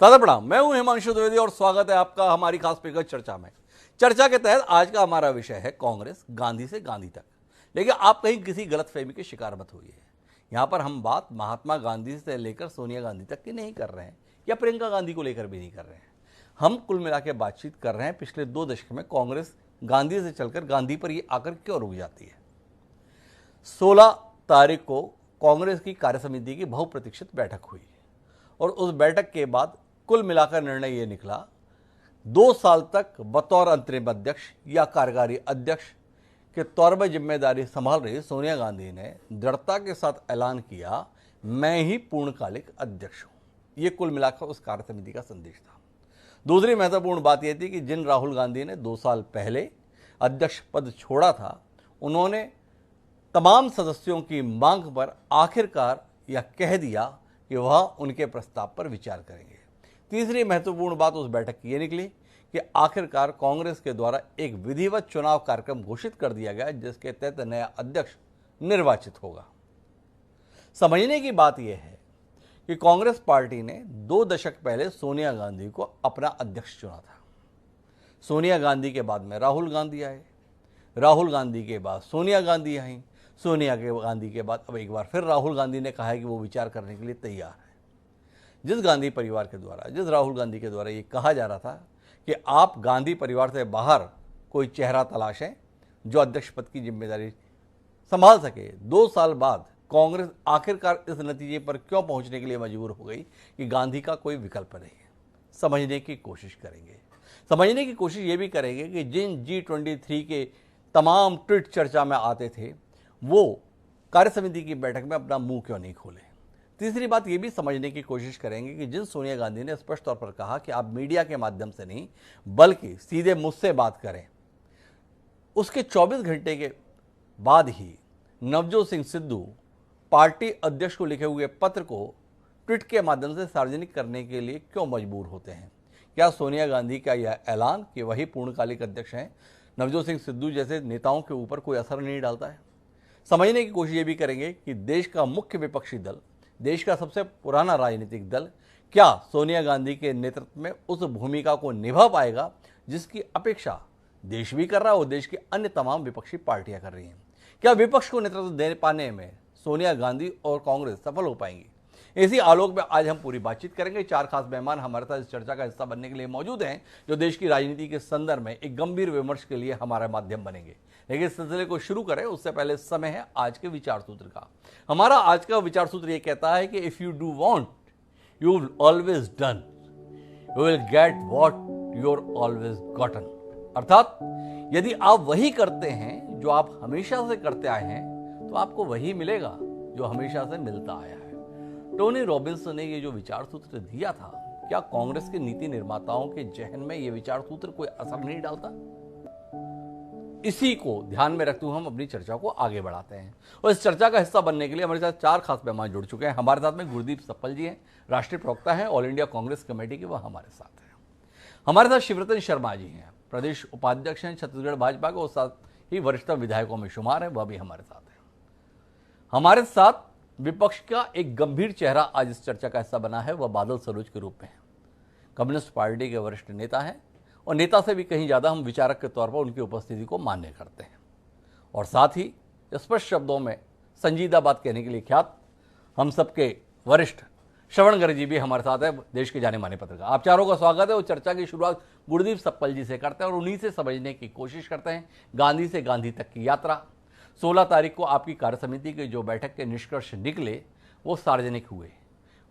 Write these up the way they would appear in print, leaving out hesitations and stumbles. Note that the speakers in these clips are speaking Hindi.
दादा प्रणाम। मैं हूं हिमांशु द्विवेदी और स्वागत है आपका हमारी खास पेशकश चर्चा में। चर्चा के तहत आज का हमारा विषय है कांग्रेस, गांधी से गांधी तक। लेकिन आप कहीं किसी गलतफहमी के शिकार मत होइए। यहां पर हम बात महात्मा गांधी से लेकर सोनिया गांधी तक की नहीं कर रहे हैं या प्रियंका गांधी को लेकर भी नहीं कर रहे हैं। हम कुल मिला के बातचीत कर रहे हैं पिछले 2 दशक में कांग्रेस गांधी से चलकर गांधी पर ये आकर क्यों रुक जाती है। 16 तारीख को कांग्रेस की कार्यसमिति की बहुप्रतीक्षित बैठक हुई और उस बैठक के बाद कुल मिलाकर निर्णय ये निकला, 2 साल तक बतौर अंतरिम अध्यक्ष या कार्यकारी अध्यक्ष के तौर पर जिम्मेदारी संभाल रही सोनिया गांधी ने दृढ़ता के साथ ऐलान किया, मैं ही पूर्णकालिक अध्यक्ष हूं। ये कुल मिलाकर उस कार्यसमिति का संदेश था। दूसरी महत्वपूर्ण बात यह थी कि जिन राहुल गांधी ने 2 साल पहले अध्यक्ष पद छोड़ा था, उन्होंने तमाम सदस्यों की मांग पर आखिरकार यह कह दिया कि वह उनके प्रस्ताव पर विचार करेंगे। तीसरी महत्वपूर्ण बात उस बैठक की यह निकली कि आखिरकार कांग्रेस के द्वारा एक विधिवत चुनाव कार्यक्रम घोषित कर दिया गया जिसके तहत नया अध्यक्ष निर्वाचित होगा। समझने की बात यह है कि कांग्रेस पार्टी ने 2 दशक पहले सोनिया गांधी को अपना अध्यक्ष चुना था। सोनिया गांधी के बाद में राहुल गांधी आए, राहुल गांधी के बाद सोनिया गांधी आई, सोनिया गांधी के बाद अब एक बार फिर राहुल गांधी ने कहा है कि वो विचार करने के लिए तैयार है। जिस गांधी परिवार के द्वारा, जिस राहुल गांधी के द्वारा ये कहा जा रहा था कि आप गांधी परिवार से बाहर कोई चेहरा तलाशें जो अध्यक्ष पद की जिम्मेदारी संभाल सके, 2 साल बाद कांग्रेस आखिरकार इस नतीजे पर क्यों पहुंचने के लिए मजबूर हो गई कि गांधी का कोई विकल्प नहीं है। समझने की कोशिश करेंगे। समझने की कोशिश ये भी करेंगे कि जिन G23 के तमाम ट्वीट चर्चा में आते थे, वो कार्यसमिति की बैठक में अपना मुंह क्यों नहीं खोले। तीसरी बात ये भी समझने की कोशिश करेंगे कि जिन सोनिया गांधी ने स्पष्ट तौर पर कहा कि आप मीडिया के माध्यम से नहीं बल्कि सीधे मुझसे बात करें, उसके 24 घंटे के बाद ही नवजोत सिंह सिद्धू पार्टी अध्यक्ष को लिखे हुए पत्र को ट्वीट के माध्यम से सार्वजनिक करने के लिए क्यों मजबूर होते हैं। क्या सोनिया गांधी का यह ऐलान कि वही पूर्णकालिक अध्यक्ष हैं नवजोत सिंह सिद्धू जैसे नेताओं के ऊपर कोई असर नहीं डालता है। समझने की कोशिश ये भी करेंगे कि देश का मुख्य विपक्षी दल, देश का सबसे पुराना राजनीतिक दल, क्या सोनिया गांधी के नेतृत्व में उस भूमिका को निभा पाएगा जिसकी अपेक्षा देश भी कर रहा है और देश की अन्य तमाम विपक्षी पार्टियां कर रही हैं। क्या विपक्ष को नेतृत्व दे पाने में सोनिया गांधी और कांग्रेस सफल हो पाएंगी। इसी आलोक में आज हम पूरी बातचीत करेंगे। 4 खास मेहमान हमारे साथ इस चर्चा का हिस्सा बनने के लिए मौजूद हैं, जो देश की राजनीति के संदर्भ में एक गंभीर विमर्श के लिए हमारा माध्यम बनेंगे। लेकिन इस सिलसिले को शुरू करें उससे पहले समय है आज के विचार सूत्र का। हमारा आज का विचार सूत्र यह कहता है कि if you do want you will always done, you will get what you are always gotten. अर्थात यदि आप वही करते हैं जो आप हमेशा से करते आए हैं तो आपको वही मिलेगा जो हमेशा से मिलता आया है। टोनी रॉबिन्स ने ये जो विचार सूत्र दिया था, क्या कांग्रेस के नीति निर्माताओं के जहन में ये विचार सूत्र कोई असर नहीं डालता। इसी को ध्यान में रखते हुए हम अपनी चर्चा को आगे बढ़ाते हैं और इस चर्चा का हिस्सा बनने के लिए हमारे साथ 4 खास मेहमान जुड़ चुके हैं। हमारे साथ में गुरदीप सप्पल जी हैं, राष्ट्रीय प्रवक्ता हैं ऑल इंडिया कांग्रेस कमेटी के, वह हमारे साथ हैं। हमारे साथ शिवरतन शर्मा जी हैं, प्रदेश उपाध्यक्ष हैं छत्तीसगढ़ भाजपा के और साथ ही वरिष्ठ विधायकों में शुमार है, वह भी हमारे साथ हैं। हमारे साथ विपक्ष का एक गंभीर चेहरा आज इस चर्चा का हिस्सा बना है, वह बादल सरोज के रूप में है। कम्युनिस्ट पार्टी के वरिष्ठ नेता हैं और नेता से भी कहीं ज़्यादा हम विचारक के तौर पर उनकी उपस्थिति को मान्य करते हैं। और साथ ही स्पष्ट शब्दों में संजीदा बात कहने के लिए ख्यात हम सबके वरिष्ठ श्रवण गर्ग जी भी हमारे साथ है, देश के जाने माने पत्रकार। आप चारों का स्वागत है और चर्चा की शुरुआत गुरदीप सप्पल जी से करते हैं और उन्हीं से समझने की कोशिश करते हैं गांधी से गांधी तक की यात्रा। 16 तारीख को आपकी कार्यसमिति की जो बैठक के निष्कर्ष निकले वो सार्वजनिक हुए,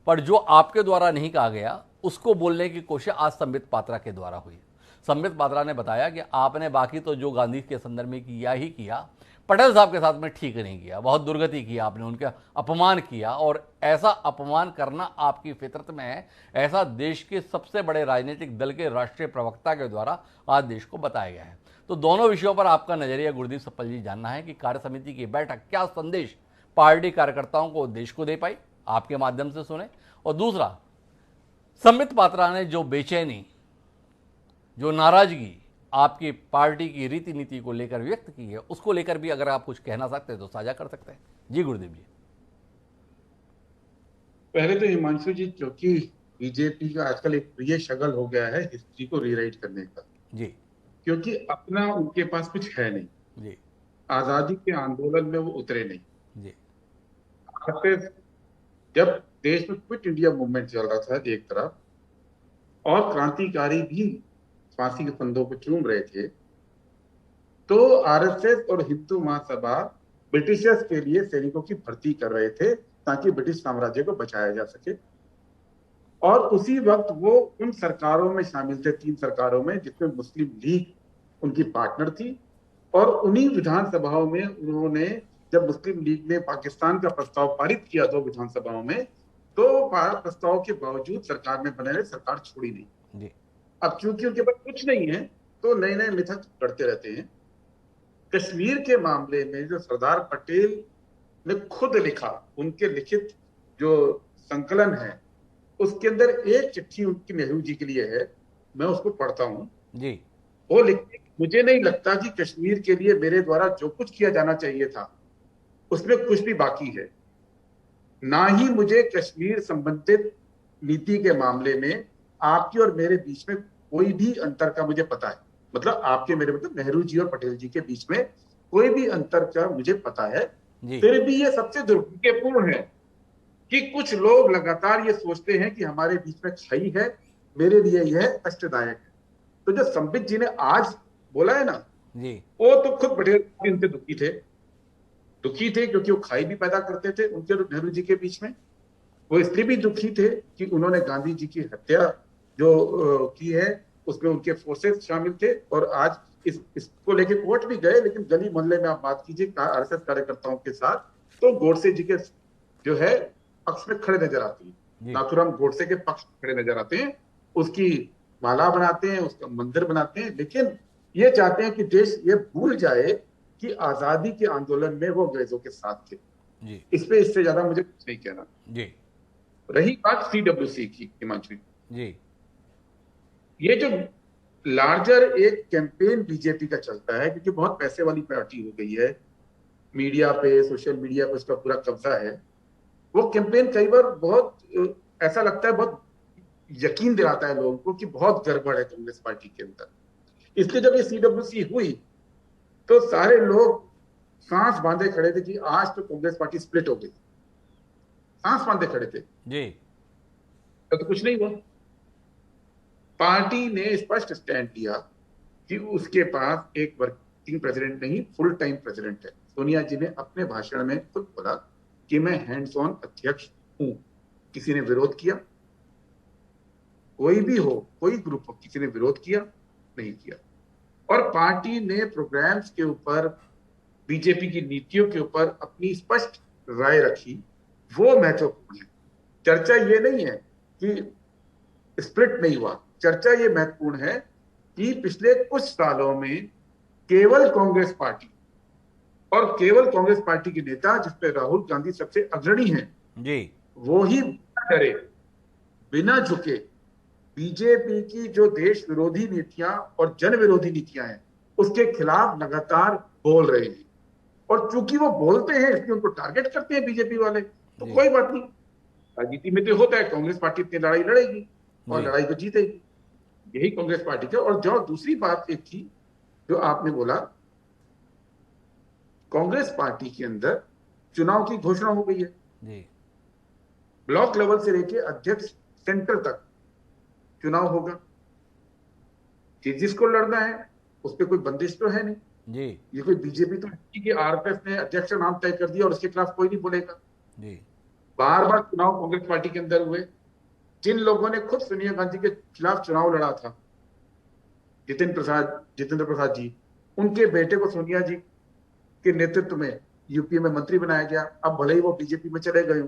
पर जो आपके द्वारा नहीं कहा गया उसको बोलने की कोशिश आज संबित पात्रा के द्वारा हुई। संबित पात्रा ने बताया कि आपने बाकी तो जो गांधी के संदर्भ में किया ही किया, पटेल साहब के साथ में ठीक नहीं किया, बहुत दुर्गति किया आपने, उनका अपमान किया और ऐसा अपमान करना आपकी फितरत में है, ऐसा देश के सबसे बड़े राजनीतिक दल के राष्ट्रीय प्रवक्ता के द्वारा आज देश को बताया गया है। तो दोनों विषयों पर आपका नजरिया गुरदीप सप्पल जी जानना है कि कार्यसमिति की बैठक क्या संदेश पार्टी कार्यकर्ताओं को, देश को दे पाई, आपके माध्यम से सुने। और दूसरा, संबित पात्रा ने जो बेचैनी, जो नाराजगी आपकी पार्टी की रीति नीति को लेकर व्यक्त की है, उसको लेकर भी अगर आप कुछ कहना सकते हैं तो साझा कर सकते हैं। जी गुरदीप जी। पहले तो हिमांशु जी, क्योंकि बीजेपी का आजकल एक प्रिय शगल हो गया है हिस्ट्री को रीराइट करने का। जी। क्योंकि अपना उनके पास कुछ है नहीं। जी। आजादी के आंदोलन में वो उतरे नहीं। जी। आरएसएस जब देश में क्विट इंडिया मूवमेंट चल रहा था एक तरफ, और क्रांतिकारी भी फांसी के फंदों को चूम रहे थे, तो आरएसएस और हिंदू महासभा ब्रिटिशर्स के लिए सैनिकों की भर्ती कर रहे थे ताकि ब्रिटिश साम्राज्य को बचाया जा सके। और उसी वक्त वो उन सरकारों में शामिल थे, 3 सरकारों में, जिसमें मुस्लिम लीग उनकी पार्टनर थी। और उन्हीं विधानसभाओं में उन्होंने, जब मुस्लिम लीग ने पाकिस्तान का प्रस्ताव पारित किया 2 विधानसभाओं में, तो प्रस्ताव के बावजूद सरकार में बने रहे, सरकार छोड़ी नहीं। जी। अब चूंकि उनके पास कुछ नहीं है, तो नए नए मिथक करते रहते हैं। कश्मीर के मामले में जो सरदार पटेल ने खुद लिखा, उनके लिखित जो संकलन है, उसके अंदर एक चिट्ठी उनकी नेहरू जी के लिए है, मैं उसको पढ़ता हूं। जी। वो लिखते, मुझे नहीं लगता कि कश्मीर के लिए मेरे द्वारा जो कुछ किया जाना चाहिए था उसमें कुछ भी बाकी है। ना ही मुझे कश्मीर संबंधित नीति के मामले में आपके और मेरे बीच में कोई भी अंतर का मुझे पता है। मतलब आपके मेरे, मतलब नेहरू जी और पटेल जी के बीच में कोई भी अंतर का मुझे पता है। जी। फिर भी ये सबसे दुर्भाग्यपूर्ण है कि कुछ लोग लगातार ये सोचते हैं कि हमारे बीच में खाई है, मेरे लिए यह कष्टदायक है। तो जो संबित जी ने आज बोला है ना, जी। वो तो खुद पटेल इनसे दुखी थे। दुखी थे क्योंकि वो खाई भी पैदा करते थे उनके और नेहरू जी के बीच में। वो इसलिए भी दुखी थे कि उन्होंने गांधी जी की हत्या जो की है, उसमें उनके फोर्सेस शामिल थे। और आज इसको लेके कोर्ट भी गए, लेकिन गली मोहल्ले में आप बात कीजिए आरएसएस कार्यकर्ताओं के साथ, तो गोडसे जी के जो है पक्ष में खड़े नजर आते हैं। जी। नाथुराम गोडसे के पक्ष में खड़े नजर आते हैं, उसकी माला बनाते हैं, उसका मंदिर बनाते हैं। लेकिन ये चाहते हैं कि देश ये भूल जाए कि आजादी के आंदोलन में वो अंग्रेजों के साथ थे। जी। इस पे इससे ज्यादा मुझे कुछ नहीं कहना। जी। रही बात सीडब्ल्यूसी की, हिमांशु, जी। ये जो लार्जर एक कैंपेन बीजेपी का चलता है, क्योंकि बहुत पैसे वाली पार्टी हो गई है, मीडिया पे, सोशल मीडिया पे उसका पूरा कब्जा है। वो कैंपेन कई बार बहुत ऐसा लगता है, बहुत यकीन दिलाता है लोगों को कि बहुत गड़बड़ है कांग्रेस पार्टी के अंदर। इसलिए जब ये सीडब्ल्यूसी हुई, तो सारे लोग सांस बांधे खड़े थे कि आज तो कांग्रेस पार्टी स्प्लिट हो गई। सांस बांधे खड़े थे, जी। तो कुछ नहीं हुआ। पार्टी ने स्पष्ट स्टैंड लिया कि उसके पास एक वर्किंग प्रेसिडेंट नहीं, फुल टाइम प्रेसिडेंट है। सोनिया जी ने अपने भाषण में खुद बोला कि मैं हैंड्स ऑन अध्यक्ष हूं। किसी ने विरोध किया? कोई भी हो, कोई ग्रुप हो, किसी ने विरोध किया? नहीं किया। और पार्टी ने प्रोग्राम्स के ऊपर, बीजेपी की नीतियों के ऊपर अपनी स्पष्ट राय रखी। वो महत्वपूर्ण है। चर्चा ये नहीं है कि स्प्लिट नहीं हुआ, चर्चा ये महत्वपूर्ण है कि पिछले कुछ सालों में केवल कांग्रेस पार्टी, और केवल कांग्रेस पार्टी के नेता, जिसपे राहुल गांधी सबसे अग्रणी हैं, जी। वो ही बिना डरे, बिना झुके बीजेपी की जो देश विरोधी नीतियां और जन विरोधी नीतियां हैं उसके खिलाफ लगातार बोल रहे हैं। और चूंकि वो बोलते हैं, इसलिए उनको टारगेट करते हैं बीजेपी वाले। तो जी। कोई बात नहीं, राजनीति में तो होता है, कांग्रेस पार्टी इतनी लड़ाई लड़ेगी और जी। लड़ाई को जीतेगी। यही कांग्रेस पार्टी का। और जो दूसरी बात एक थी जो आपने बोला, कांग्रेस पार्टी के अंदर चुनाव की घोषणा हो गई है। जी। ब्लॉक लेवल से लेके अध्यक्ष सेंटर तक चुनाव होगा। जिसको लड़ना है उस पर कोई बंदिश तो है नहीं। जी। ये कोई बीजेपी तो नहीं कि आरएसएस ने अध्यक्ष का नाम तय कर दिया और उसके खिलाफ कोई नहीं बोलेगा। जी। बार बार चुनाव कांग्रेस पार्टी के अंदर हुए। जिन लोगों ने खुद सोनिया गांधी के खिलाफ चुनाव लड़ा था, जितेंद्र प्रसाद जी, उनके बेटे को सोनिया जी के नेतृत्व में यूपी में मंत्री बनाया गया। अब भले ही वो बीजेपी में चले गए।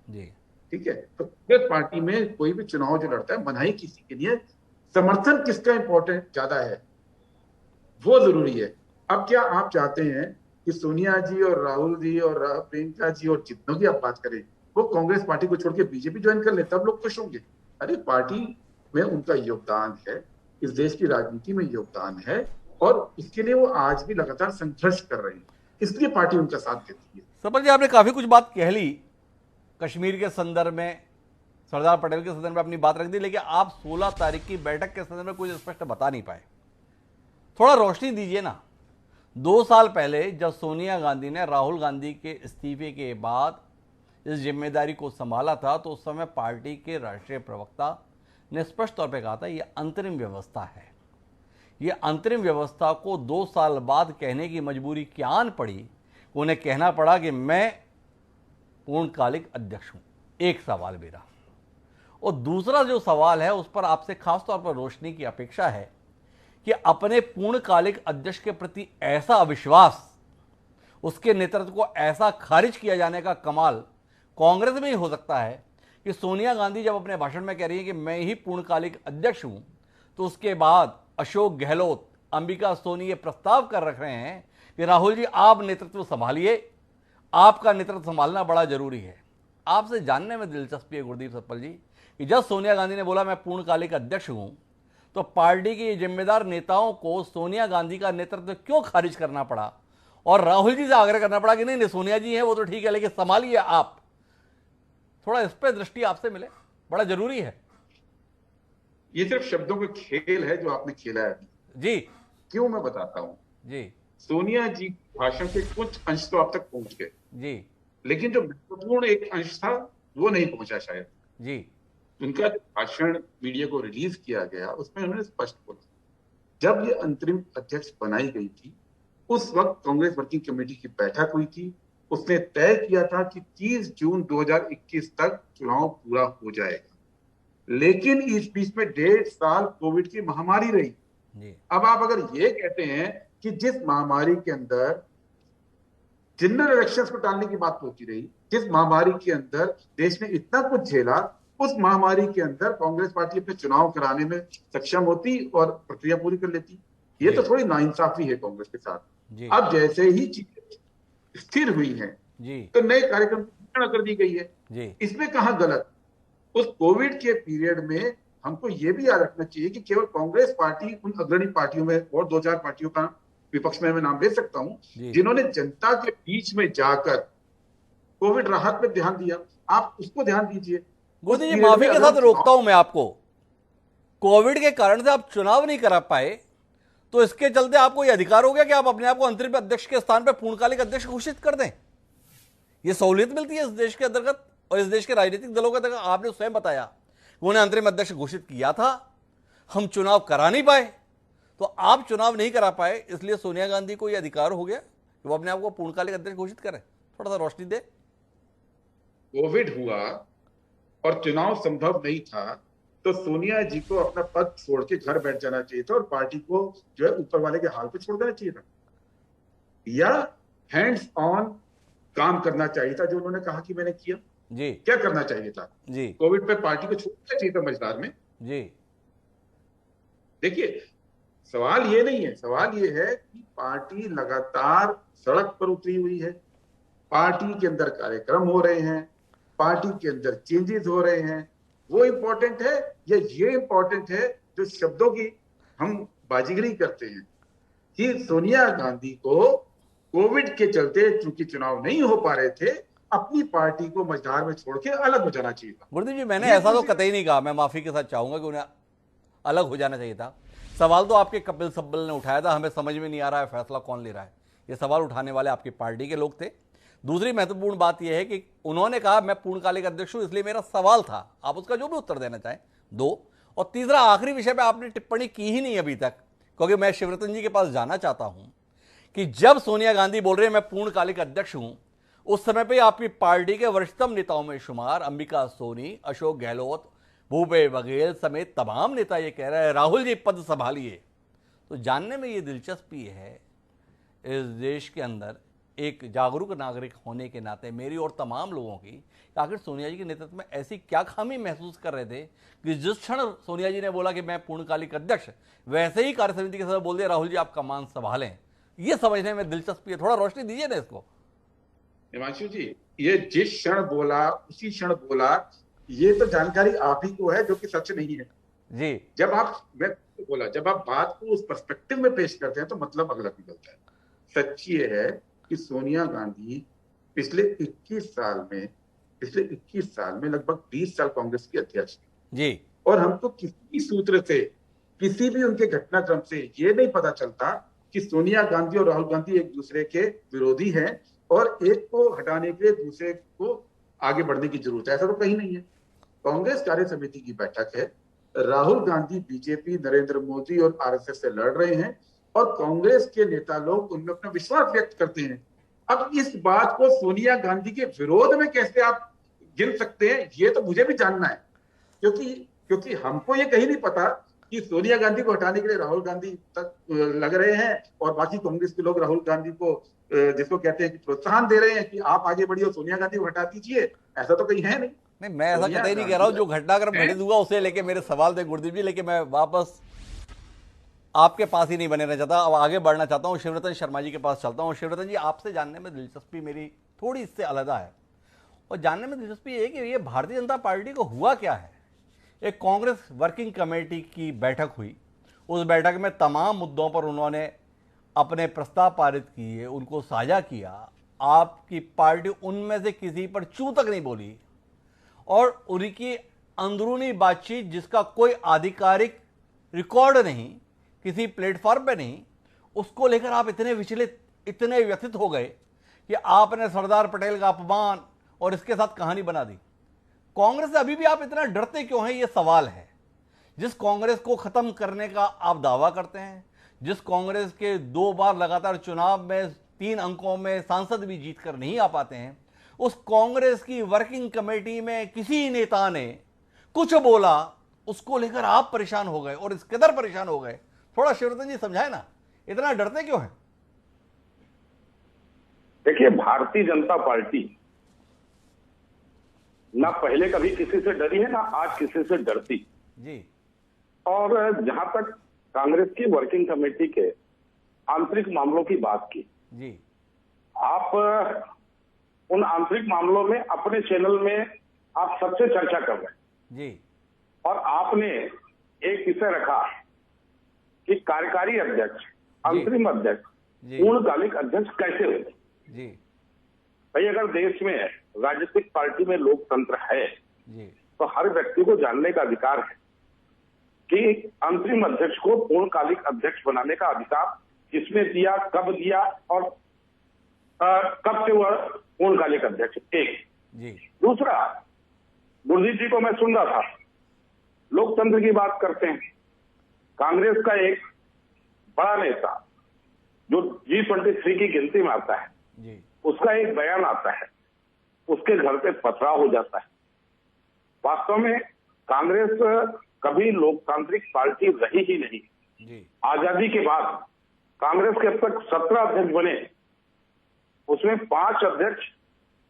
जी। ठीक है, तो कांग्रेस पार्टी में कोई भी चुनाव जो लड़ता है, बनाई किसी के लिए, समर्थन किसका इंपॉर्टेंट ज्यादा है, वो जरूरी है। अब क्या आप चाहते हैं कि सोनिया जी और राहुल जी और प्रियंका जी और जितनों की आप बात करें, वो कांग्रेस पार्टी को छोड़ के बीजेपी ज्वाइन कर ले, तब लोग खुश होंगे? अरे पार्टी में उनका योगदान है, इस देश की राजनीति में योगदान है, और इसके लिए वो आज भी लगातार संघर्ष कर रहे हैं। इसलिए पार्टी उनका साथ देती है। सपन जी, आपने काफी कुछ बात कह ली कश्मीर के संदर्भ में, सरदार पटेल के सदन में अपनी बात रख दी, लेकिन आप 16 तारीख की बैठक के सदन में कुछ स्पष्ट बता नहीं पाए। थोड़ा रोशनी दीजिए ना। 2 साल पहले जब सोनिया गांधी ने राहुल गांधी के इस्तीफे के बाद इस जिम्मेदारी को संभाला था, तो उस समय पार्टी के राष्ट्रीय प्रवक्ता ने स्पष्ट तौर पर कहा था यह अंतरिम व्यवस्था है। ये अंतरिम व्यवस्था को 2 साल बाद कहने की मजबूरी क्या आन पड़ी, उन्हें कहना पड़ा कि मैं पूर्णकालिक अध्यक्ष हूं। एक सवाल मेरा, और दूसरा जो सवाल है उस पर आपसे खास तौर पर रोशनी की अपेक्षा है कि अपने पूर्णकालिक अध्यक्ष के प्रति ऐसा अविश्वास, उसके नेतृत्व को ऐसा खारिज किया जाने का कमाल कांग्रेस में ही हो सकता है कि सोनिया गांधी जब अपने भाषण में कह रही है कि मैं ही पूर्णकालिक अध्यक्ष हूं, तो उसके बाद अशोक गहलोत, अंबिका सोनी ये प्रस्ताव कर रख रहे हैं कि राहुल जी आप नेतृत्व संभालिए, आपका नेतृत्व संभालना बड़ा जरूरी है। आपसे जानने में दिलचस्पी है गुरदीप सप्पल जी कि जब सोनिया गांधी ने बोला मैं पूर्णकालिक अध्यक्ष हूं, तो पार्टी के जिम्मेदार नेताओं को सोनिया गांधी का नेतृत्व क्यों खारिज करना पड़ा और राहुल जी से आग्रह करना पड़ा कि नहीं नहीं सोनिया जी हैं वो तो ठीक है, लेकिन संभालिए आप। थोड़ा इस पर दृष्टि आपसे मिले, बड़ा जरूरी है। ये सिर्फ शब्दों का खेल है जो आपने खेला है अभी। जी क्यों, मैं बताता हूं। जी सोनिया जी भाषण के कुछ अंश तो आप तक पहुंच गए जी लेकिन जो महत्वपूर्ण एक अंश था वो नहीं पहुंचा शायद। जी उनका जो भाषण मीडिया को रिलीज किया गया उसमें उन्होंने स्पष्ट बोला, जब ये अंतरिम अध्यक्ष बनाई गई थी उस वक्त कांग्रेस वर्किंग कमेटी की बैठक हुई थी। उसने तय किया था कि 30 जून 2021 तक चुनाव पूरा हो जाएगा, लेकिन इस बीच में 1.5 साल कोविड की महामारी रही। जी अब आप अगर ये कहते हैं कि जिस महामारी के अंदर जनरल इलेक्शंस को टालने की बात होती रही, जिस महामारी के अंदर देश ने इतना कुछ झेला, उस महामारी के अंदर कांग्रेस पार्टी अपने चुनाव कराने में सक्षम होती और प्रक्रिया पूरी कर लेती। ये तो थोड़ी नाइंसाफी है कांग्रेस के साथ। अब जैसे ही चीजें स्थिर हुई हैं, तो नए कार्यक्रम की घोषणा कर दी गई है। इसमें कहां गलत? उस कोविड के पीरियड में हमको ये भी याद रखना चाहिए कि केवल कांग्रेस पार्टी उन अग्रणी पार्टियों में, और 2-4 पार्टियों का विपक्ष में मैं नाम ले सकता हूं, जिन्होंने जनता के बीच में जाकर कोविड राहत में ध्यान दिया। आप उसको ध्यान दीजिए। मोदी जी माफी के साथ रोकता हूं मैं आपको, कोविड के कारण से आप चुनाव नहीं करा पाए, तो इसके चलते आपको यह अधिकार हो गया कि आप अपने आप को अंतरिम अध्यक्ष के स्थान पर पूर्णकालिक अध्यक्ष घोषित कर दें। यह सहूलियत मिलती है इस देश के अंतर्गत और इस देश के राजनीतिक दलों के अंतर्गत। आपने स्वयं बताया उन्होंने अंतरिम अध्यक्ष घोषित किया था, हम चुनाव करा नहीं पाए, तो आप चुनाव नहीं करा पाए, इसलिए सोनिया गांधी को यह अधिकार हो गया कि वो अपने आप को पूर्णकालिक अध्यक्ष घोषित करें। थोड़ा सा रोशनी दे। कोविड हुआ और चुनाव संभव नहीं था, तो सोनिया जी को अपना पद छोड़ के घर बैठ जाना चाहिए था और पार्टी को जो है ऊपर वाले के हाल पे छोड़ देना चाहिए था, या हैंड्स ऑन काम करना चाहिए था जो उन्होंने कहा कि मैंने किया। जी क्या करना चाहिए था? जी कोविड पे पार्टी को छोड़ना चाहिए था मझधार में। जी देखिए, सवाल ये नहीं है, सवाल ये है कि पार्टी लगातार सड़क पर उतरी हुई है, पार्टी के अंदर कार्यक्रम हो रहे हैं, पार्टी के अंदर चेंजेस हो रहे हैं, वो इंपॉर्टेंट है या ये इंपॉर्टेंट है जो शब्दों की हम बाजीगरी करते हैं कि सोनिया गांधी को कोविड के चलते चूंकि चुनाव नहीं हो पा रहे थे, अपनी पार्टी को मझधार में छोड़ के अलग हो जाना चाहिए था। गुरदीप जी मैंने ऐसा तो कतई नहीं कहा, मैं माफी के साथ चाहूंगा कि उन्हें अलग हो जाना चाहिए था। सवाल तो आपके कपिल सिब्बल ने उठाया था, हमें समझ में नहीं आ रहा है फैसला कौन ले रहा है। ये सवाल उठाने वाले आपकी पार्टी के लोग थे। दूसरी महत्वपूर्ण बात यह है कि उन्होंने कहा मैं पूर्णकालिक अध्यक्ष हूं, इसलिए मेरा सवाल था, आप उसका जो भी उत्तर देना चाहें दो। और तीसरा आखिरी विषय पे आपने टिप्पणी की ही नहीं अभी तक, क्योंकि मैं शिवरतन जी के पास जाना चाहता हूं कि जब सोनिया गांधी बोल रहे हैं मैं पूर्णकालिक अध्यक्ष हूं, उस समय पे आपकी पार्टी के वरिष्ठतम नेताओं में शुमार अंबिका सोनी, अशोक गहलोत, भूपेश बघेल समेत तमाम नेता ये कह रहे हैं राहुल जी पद संभालिए। तो जानने में ये दिलचस्पी है, इस देश के अंदर एक जागरूक नागरिक होने के नाते मेरी और तमाम लोगों की, आखिर सोनिया जी के नेतृत्व में ऐसी क्या खामी महसूस कर रहे थे कि जिस क्षण सोनिया जी ने बोला कि मैं पूर्णकालिक अध्यक्ष, वैसे ही कार्यसमिति के सदस्य बोल दिया राहुल जी आप कमान संभालें। ये समझने में दिलचस्पी है, थोड़ा रोशनी दीजिए ना इसको। हिमांशु जी, ये जिस क्षण बोला उसी क्षण बोला, ये तो जानकारी आप ही को है जो कि सच नहीं है जी। जब आप बात को उस पर्सपेक्टिव में पेश करते हैं तो मतलब अगला निकलता है। सच ये है कि सोनिया गांधी पिछले 21 साल में पिछले 21 साल में लगभग 20 साल कांग्रेस की अध्यक्ष थी जी। और हमको किसी सूत्र से, किसी भी उनके घटनाक्रम से ये नहीं पता चलता कि सोनिया गांधी और राहुल गांधी एक दूसरे के विरोधी हैं और एक को हटाने के लिए दूसरे को आगे बढ़ने की जरूरत है, ऐसा तो कहीं नहीं है। कांग्रेस कार्य समिति की बैठक है, राहुल गांधी बीजेपी, नरेंद्र मोदी और आरएसएस से लड़ रहे हैं और कांग्रेस के नेता लोग उनमें अपना विश्वास व्यक्त करते हैं। अब इस बात को सोनिया गांधी के विरोध में कैसे आप गिन सकते हैं, ये तो मुझे भी जानना है, क्योंकि क्योंकि हमको ये कहीं नहीं पता कि सोनिया गांधी को हटाने के लिए राहुल गांधी तक लग रहे हैं और बाकी कांग्रेस के लोग राहुल गांधी को जिसको कहते हैं कि प्रोत्साहन दे रहे हैं कि आप आगे बढ़िए, सोनिया गांधी को हटा दीजिए, ऐसा तो कहीं है नहीं। नहीं, मैं ऐसा कतई नहीं कह रहा हूं, जो घटनाक्रम घटित हुआ उसे लेके मेरे सवाल थे गुरदीप जी, लेकिन मैं वापस आपके पास ही नहीं बने रहना चाहता, अब आगे बढ़ना चाहता हूं। शिवरतन शर्मा जी के पास चलता हूं। शिवरतन जी, आपसे जानने में दिलचस्पी मेरी थोड़ी इससे अलग है, और जानने में दिलचस्पी है कि ये भारतीय जनता पार्टी को हुआ क्या है। एक कांग्रेस वर्किंग कमेटी की बैठक हुई, उस बैठक में तमाम मुद्दों पर उन्होंने अपने प्रस्ताव पारित किए, उनको साझा किया। आपकी पार्टी उनमें से किसी पर चू तक नहीं बोली, और उनकी अंदरूनी बातचीत जिसका कोई आधिकारिक रिकॉर्ड नहीं, किसी प्लेटफॉर्म पे नहीं, उसको लेकर आप इतने विचलित, इतने व्यथित हो गए कि आपने सरदार पटेल का अपमान और इसके साथ कहानी बना दी। कांग्रेस से अभी भी आप इतना डरते क्यों हैं, ये सवाल है। जिस कांग्रेस को खत्म करने का आप दावा करते हैं, जिस कांग्रेस के 2 बार लगातार चुनाव में 3 अंकों में सांसद भी जीत कर नहीं आ पाते हैं, उस कांग्रेस की वर्किंग कमेटी में किसी नेता ने कुछ बोला, उसको लेकर आप परेशान हो गए, और इस कदर परेशान हो गए। थोड़ा शिवरतन जी समझाए ना, इतना डरते क्यों हैं? देखिए, भारतीय जनता पार्टी ना पहले कभी किसी से डरी है, ना आज किसी से डरती जी। और जहां तक कांग्रेस की वर्किंग कमेटी के आंतरिक मामलों की बात की जी, आप उन आंतरिक मामलों में अपने चैनल में आप सबसे चर्चा कर रहे हैं जी, और आपने एक विषय रखा कि कार्यकारी अध्यक्ष, अंतरिम अध्यक्ष, पूर्णकालिक अध्यक्ष कैसे होते जी, भाई। अगर देश में राजनीतिक पार्टी में लोकतंत्र है जी, तो हर व्यक्ति को जानने का अधिकार है कि अंतरिम अध्यक्ष को पूर्णकालिक अध्यक्ष बनाने का अधिकार किसने दिया, कब दिया और कब से वह पूर्णकालिक अध्यक्ष। एक जी। दूसरा, गुरदीप जी को मैं सुन रहा था, लोकतंत्र की बात करते हैं। कांग्रेस का एक बड़ा नेता जो G23 की गिनती में आता है जी, उसका एक बयान आता है, उसके घर पे पथराव हो जाता है। वास्तव में कांग्रेस कभी लोकतांत्रिक पार्टी रही ही नहीं जी। आजादी के बाद कांग्रेस के अब तक 17 अध्यक्ष बने, उसमें 5 अध्यक्ष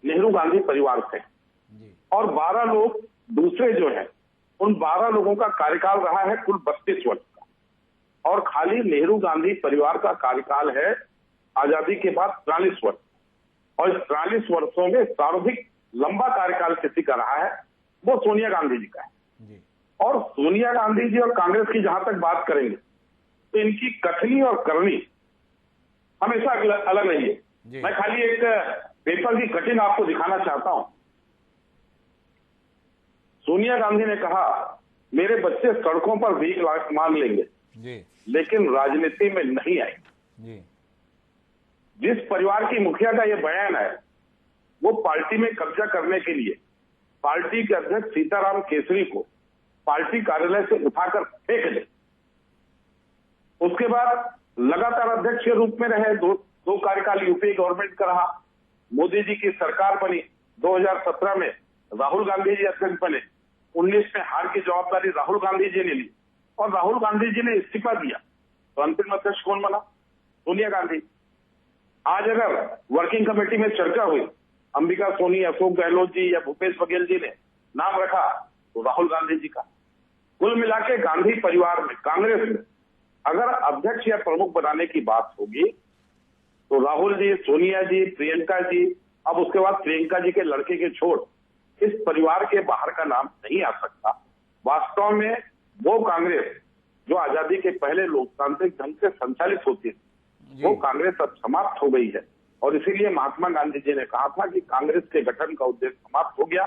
नेहरू गांधी परिवार थे जी, और 12 लोग दूसरे जो हैं, उन 12 लोगों का कार्यकाल रहा है कुल 32 वर्ष का, और खाली नेहरू गांधी परिवार का कार्यकाल है आजादी के बाद 43 वर्ष, और इस 43 वर्षों में सर्वाधिक लंबा कार्यकाल किसी का रहा है वो सोनिया गांधी जी का है जी। और सोनिया गांधी जी और कांग्रेस की जहां तक बात करेंगे तो इनकी कथनी और करनी हमेशा अलग रही है। मैं खाली एक पेपर की कटिंग आपको दिखाना चाहता हूं। सोनिया गांधी ने कहा, मेरे बच्चे सड़कों पर भीख मांग लेंगे जी, लेकिन राजनीति में नहीं आएंगे। जी। जिस परिवार की मुखिया का यह बयान है वो पार्टी में कब्जा करने के लिए पार्टी के अध्यक्ष सीताराम केसरी को पार्टी कार्यालय से उठाकर फेंक दे। उसके बाद लगातार अध्यक्ष के रूप में रहे, दो कार्यकाल यूपीए गवर्नमेंट का रहा। मोदी जी की सरकार बनी, 2017 में राहुल गांधी जी अध्यक्ष बने, 19 में हार की जवाबदारी राहुल गांधी जी ने ली और राहुल गांधी जी ने इस्तीफा दिया तो अंतिम अध्यक्ष कौन बना? सोनिया गांधी। आज अगर वर्किंग कमेटी में चर्चा हुई, अंबिका सोनी, अशोक गहलोत जी या भूपेश बघेल जी ने नाम रखा तो राहुल गांधी जी का। कुल मिला के गांधी परिवार में, कांग्रेस में अगर अध्यक्ष या प्रमुख बनाने की बात होगी तो राहुल जी, सोनिया जी, प्रियंका जी, अब उसके बाद प्रियंका जी के लड़के के छोड़ इस परिवार के बाहर का नाम नहीं आ सकता। वास्तव में वो कांग्रेस जो आजादी के पहले लोकतांत्रिक ढंग से संचालित होती थी वो कांग्रेस अब समाप्त हो गई है और इसीलिए महात्मा गांधी जी ने कहा था कि कांग्रेस के गठन का उद्देश्य समाप्त हो गया,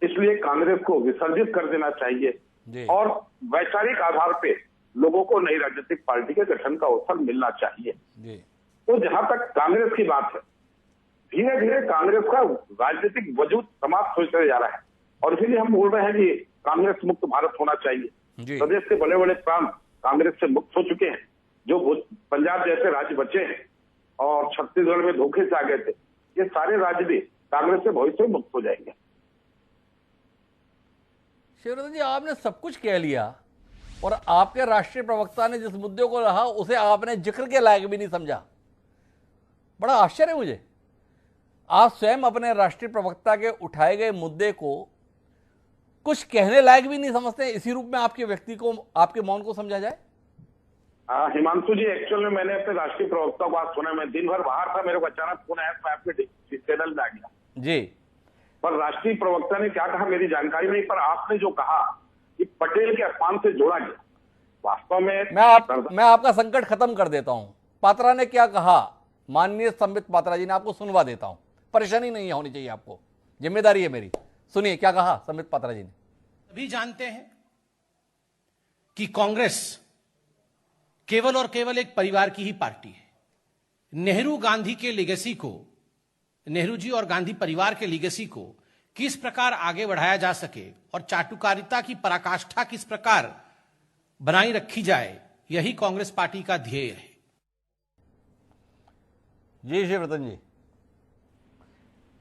इसलिए कांग्रेस को विसर्जित कर देना चाहिए और वैचारिक आधार पे लोगों को नई राजनीतिक पार्टी के गठन का अवसर मिलना चाहिए। तो जहां तक कांग्रेस की बात है, धीरे धीरे कांग्रेस का राजनीतिक वजूद समाप्त होते जा रहा है और इसीलिए हम बोल रहे हैं कि कांग्रेस मुक्त भारत होना चाहिए। प्रदेश के बड़े बड़े प्रांत कांग्रेस से मुक्त हो चुके हैं, जो पंजाब जैसे राज्य बचे हैं और छत्तीसगढ़ में धोखे से आ गए थे, ये सारे राज्य भी कांग्रेस से भविष्य में मुक्त हो जाएंगे। शिवरतन जी, आपने सब कुछ कह लिया और आपके राष्ट्रीय प्रवक्ता ने जिस मुद्दे को रहा उसे आपने जिक्र के लायक भी नहीं समझा। बड़ा आश्चर्य है मुझे, आप स्वयं अपने राष्ट्रीय प्रवक्ता के उठाए गए मुद्दे को कुछ कहने लायक भी नहीं समझते। इसी रूप में आपके व्यक्ति को, आपके मौन को समझा जाए। हिमांशु जी, एक्चुअल में मैंने अपने राष्ट्रीय प्रवक्ता को आज सुना, मैं दिन भर बाहर था, मेरे को अचानक फोन आया, मैं आपके चैनल में आ गया जी। पर राष्ट्रीय प्रवक्ता ने क्या कहा मेरी जानकारी नहीं, पर आपने जो कहा कि पटेल के अपमान से जोड़ा गया, वास्तव में मैं आपका संकट खत्म कर देता हूं। पात्रा ने क्या कहा, माननीय संबित पात्रा जी ने, आपको सुनवा देता हूं, परेशानी नहीं होनी चाहिए आपको, जिम्मेदारी है मेरी। सुनिए क्या कहा संबित पात्रा जी ने। सभी जानते हैं कि कांग्रेस केवल और केवल एक परिवार की ही पार्टी है। नेहरू गांधी के लेगेसी को, नेहरू जी और गांधी परिवार के लेगेसी को किस प्रकार आगे बढ़ाया जा सके और चाटुकारिता की पराकाष्ठा किस प्रकार बनाई रखी जाए, यही कांग्रेस पार्टी का ध्येय है। जी शिवरतन जी,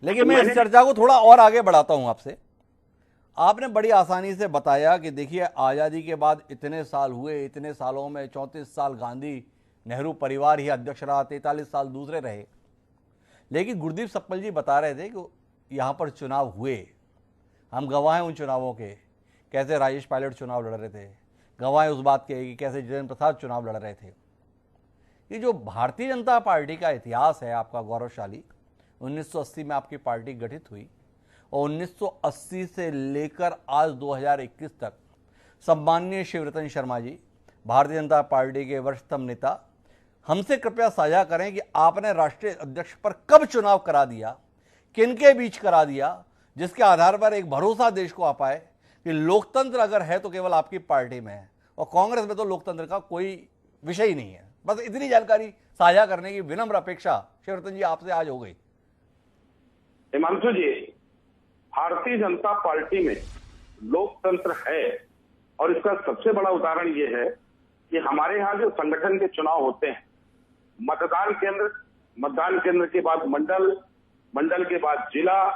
लेकिन मैं इस चर्चा को थोड़ा और आगे बढ़ाता हूं आपसे। आपने बड़ी आसानी से बताया कि देखिए, आज़ादी के बाद इतने साल हुए, इतने सालों में 34 साल गांधी नेहरू परिवार ही अध्यक्ष रहा, 43 साल दूसरे रहे। लेकिन गुरदीप सप्पल जी बता रहे थे कि यहाँ पर चुनाव हुए, हम गवाह हैं उन चुनावों के, कैसे राजेश पायलट चुनाव लड़ रहे थे, गवाह हैं उस बात के कि कैसे जितेंद्र प्रसाद चुनाव लड़ रहे थे। ये जो भारतीय जनता पार्टी का इतिहास है आपका गौरवशाली, 1980 में आपकी पार्टी गठित हुई और 1980 से लेकर आज 2021 तक सम्माननीय शिवरतन शर्मा जी, भारतीय जनता पार्टी के वरिष्ठतम नेता, हमसे कृपया साझा करें कि आपने राष्ट्रीय अध्यक्ष पर कब चुनाव करा दिया, किनके बीच करा दिया, जिसके आधार पर एक भरोसा देश को आ पाए कि लोकतंत्र अगर है तो केवल आपकी पार्टी में है और कांग्रेस में तो लोकतंत्र का कोई विषय ही नहीं है। बस इतनी जानकारी साझा करने की विनम्र अपेक्षा शिवरतन जी आपसे आज हो गई। हिमांशु जी, भारतीय जनता पार्टी में लोकतंत्र है और इसका सबसे बड़ा उदाहरण यह है कि हमारे यहाँ जो संगठन के चुनाव होते हैं, मतदान केंद्र के बाद मंडल, मंडल के बाद जिला,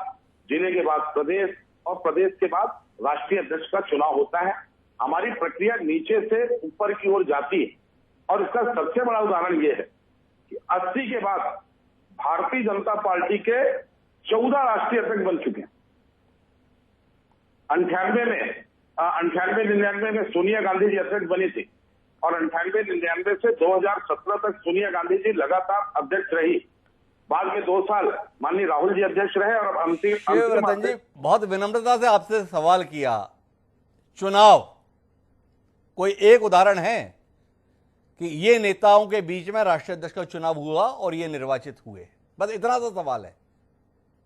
जिले के बाद प्रदेश और प्रदेश के बाद राष्ट्रीय अध्यक्ष का चुनाव होता है। हमारी प्रक्रिया नीचे से ऊपर की ओर जाती है और इसका सबसे बड़ा उदाहरण यह है कि 80 के बाद भारतीय जनता पार्टी के 14 राष्ट्रीय अध्यक्ष बन चुके हैं। 98-99 में सोनिया गांधी जी अध्यक्ष बनी थी और 98-99 से 2017 तक सोनिया गांधी जी लगातार अध्यक्ष रही। बाद में 2 साल माननीय राहुल जी अध्यक्ष रहे और अंतिम जी, बहुत विनम्रता से आपसे सवाल किया, चुनाव कोई एक उदाहरण है कि ये नेताओं के बीच में राष्ट्रीय अध्यक्ष का चुनाव हुआ और ये निर्वाचित हुए? बस इतना सा सवाल है।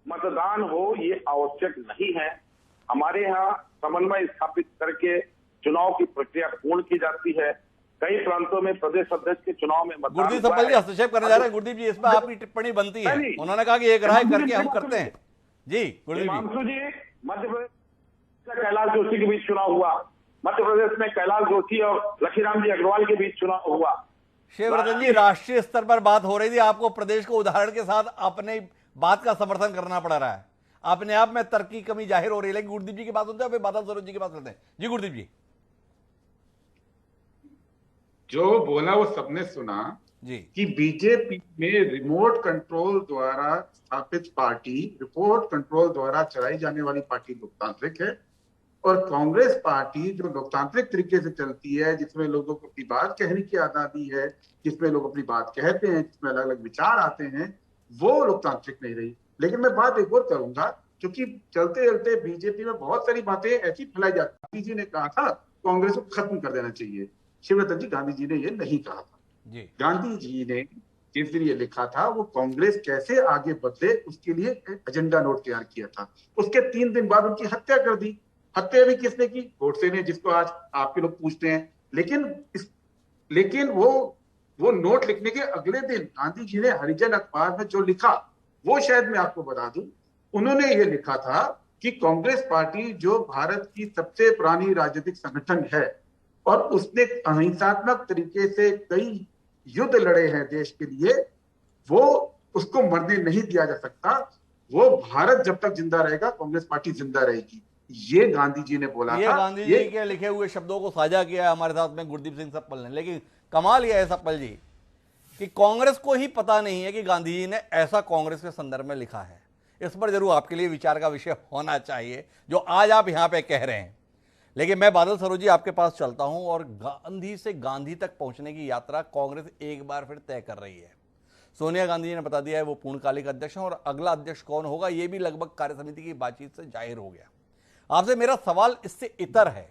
मतदान हो ये आवश्यक नहीं है, हमारे यहाँ समन्वय स्थापित करके चुनाव की प्रक्रिया पूर्ण की जाती है। कई प्रांतों में प्रदेश अध्यक्ष के चुनाव में मतदान। गुरदीप सप्पल जी हस्तक्षेप करने जा रहे हैं। गुरदीप जी, इसमें आपकी टिप्पणी बनती है। उन्होंने कहा कि एक राय करके हम करते हैं। जी गुरदीप जी, मध्य प्रदेश में कैलाश जोशी के बीच चुनाव हुआ, मध्य प्रदेश में कैलाश जोशी और लखीराम जी अग्रवाल के बीच चुनाव हुआ। शिवरतन जी, राष्ट्रीय स्तर पर बात हो रही थी, आपको प्रदेश को उदाहरण के साथ अपने बात का समर्थन करना पड़ रहा है। अपने आप में तर्क की कमी जाहिर हो रही है। लेकिन गुरदीप जी की बात सुनते हैं, फिर बादल सरोज जी की बात करते हैं। जी गुरदीप जी। जो बोला वो सबने सुना जी कि बीजेपी में रिमोट कंट्रोल द्वारा स्थापित पार्टी, रिमोट कंट्रोल द्वारा चलाई जाने वाली पार्टी लोकतांत्रिक है और कांग्रेस पार्टी जो लोकतांत्रिक तरीके से चलती है, जिसमें लोगों को अपनी बात कहने की आजादी है, जिसमें लोग अपनी बात कहते हैं, जिसमें अलग अलग विचार आते हैं, वो लोकतांत्रिक नहीं रही। लेकिन मैं बात एक और करूंगा, क्योंकि चलते चलते बीजेपी में बहुत सारी बातें ऐसी फैलाई जाती। गांधी जी ने कहा था कांग्रेस को खत्म कर देना चाहिए। शिवरतन जी, गांधी जी ने ये नहीं कहा था। गांधी जी ने जिस दिन ये लिखा था वो कांग्रेस कैसे आगे बढ़े उसके लिए एक एजेंडा नोट तैयार किया था। उसके 3 दिन बाद उनकी हत्या कर दी। हत्या भी किसने की? गोडसे ने, जिसको आज आपके लोग पूछते हैं। लेकिन वो नोट लिखने के अगले दिन गांधी जी ने हरिजन अखबार में जो लिखा वो शायद मैं आपको बता दूं। उन्होंने ये लिखा था कि कांग्रेस पार्टी जो भारत की सबसे पुरानी राजनीतिक संगठन है और उसने अहिंसात्मक तरीके से कई युद्ध लड़े हैं देश के लिए, वो उसको मरने नहीं दिया जा सकता। वो भारत जब तक जिंदा रहेगा कांग्रेस पार्टी जिंदा रहेगी। ये गांधी जी ने बोला ये था। गांधी जी के लिखे हुए शब्दों को साझा किया है हमारे साथ में गुरदीप सिंह सप्पल ने। लेकिन कमाल यह है सप्पल जी कि कांग्रेस को ही पता नहीं है कि गांधी जी ने ऐसा कांग्रेस के संदर्भ में लिखा है। इस पर जरूर आपके लिए विचार का विषय होना चाहिए जो आज आप यहां पे कह रहे हैं। लेकिन मैं बादल सरोज जी आपके पास चलता हूं और गांधी से गांधी तक पहुंचने की यात्रा कांग्रेस एक बार फिर तय कर रही है। सोनिया गांधी जी ने बता दिया है वो पूर्णकालिक अध्यक्ष हैं और अगला अध्यक्ष कौन होगा ये भी लगभग कार्यसमिति की बातचीत से जाहिर हो गया। आपसे मेरा सवाल इससे इतर है।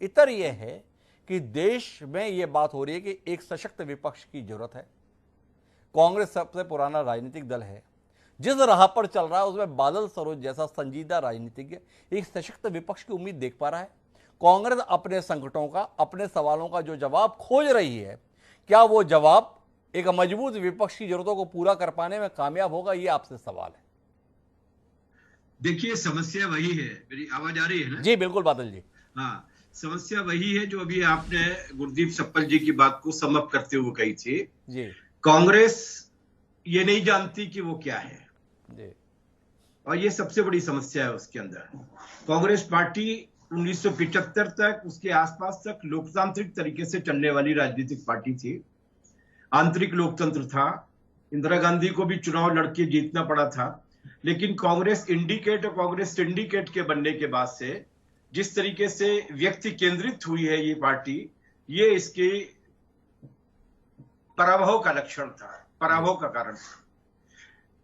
इतर यह है कि देश में यह बात हो रही है कि एक सशक्त विपक्ष की जरूरत है। कांग्रेस सबसे पुराना राजनीतिक दल है, जिस राह पर चल रहा है उसमें बादल सरोज जैसा संजीदा राजनीतिज्ञ एक सशक्त विपक्ष की उम्मीद देख पा रहा है। कांग्रेस अपने संकटों का, अपने सवालों का जो जवाब खोज रही है, क्या वो जवाब एक मजबूत विपक्ष की जरूरतों को पूरा कर पाने में कामयाब होगा? ये आपसे सवाल है। देखिए, समस्या वही है। मेरी आवाज आ रही है ना? जी बिल्कुल बादल जी। हाँ, समस्या वही है जो अभी आपने गुरदीप सप्पल जी की बात को समअप करते हुए कही थी जी। कांग्रेस ये नहीं जानती कि वो क्या है जी। और ये सबसे बड़ी समस्या है उसके अंदर। कांग्रेस पार्टी 1975 तक, उसके आसपास तक लोकतांत्रिक तरीके से चलने वाली राजनीतिक पार्टी थी। आंतरिक लोकतंत्र था। इंदिरा गांधी को भी चुनाव लड़के जीतना पड़ा था। लेकिन कांग्रेस इंडिकेट और कांग्रेस सिंडिकेट के बनने के बाद से जिस तरीके से व्यक्ति केंद्रित हुई है ये पार्टी, ये इसके पराभव का लक्षण था, पराभव का कारण था।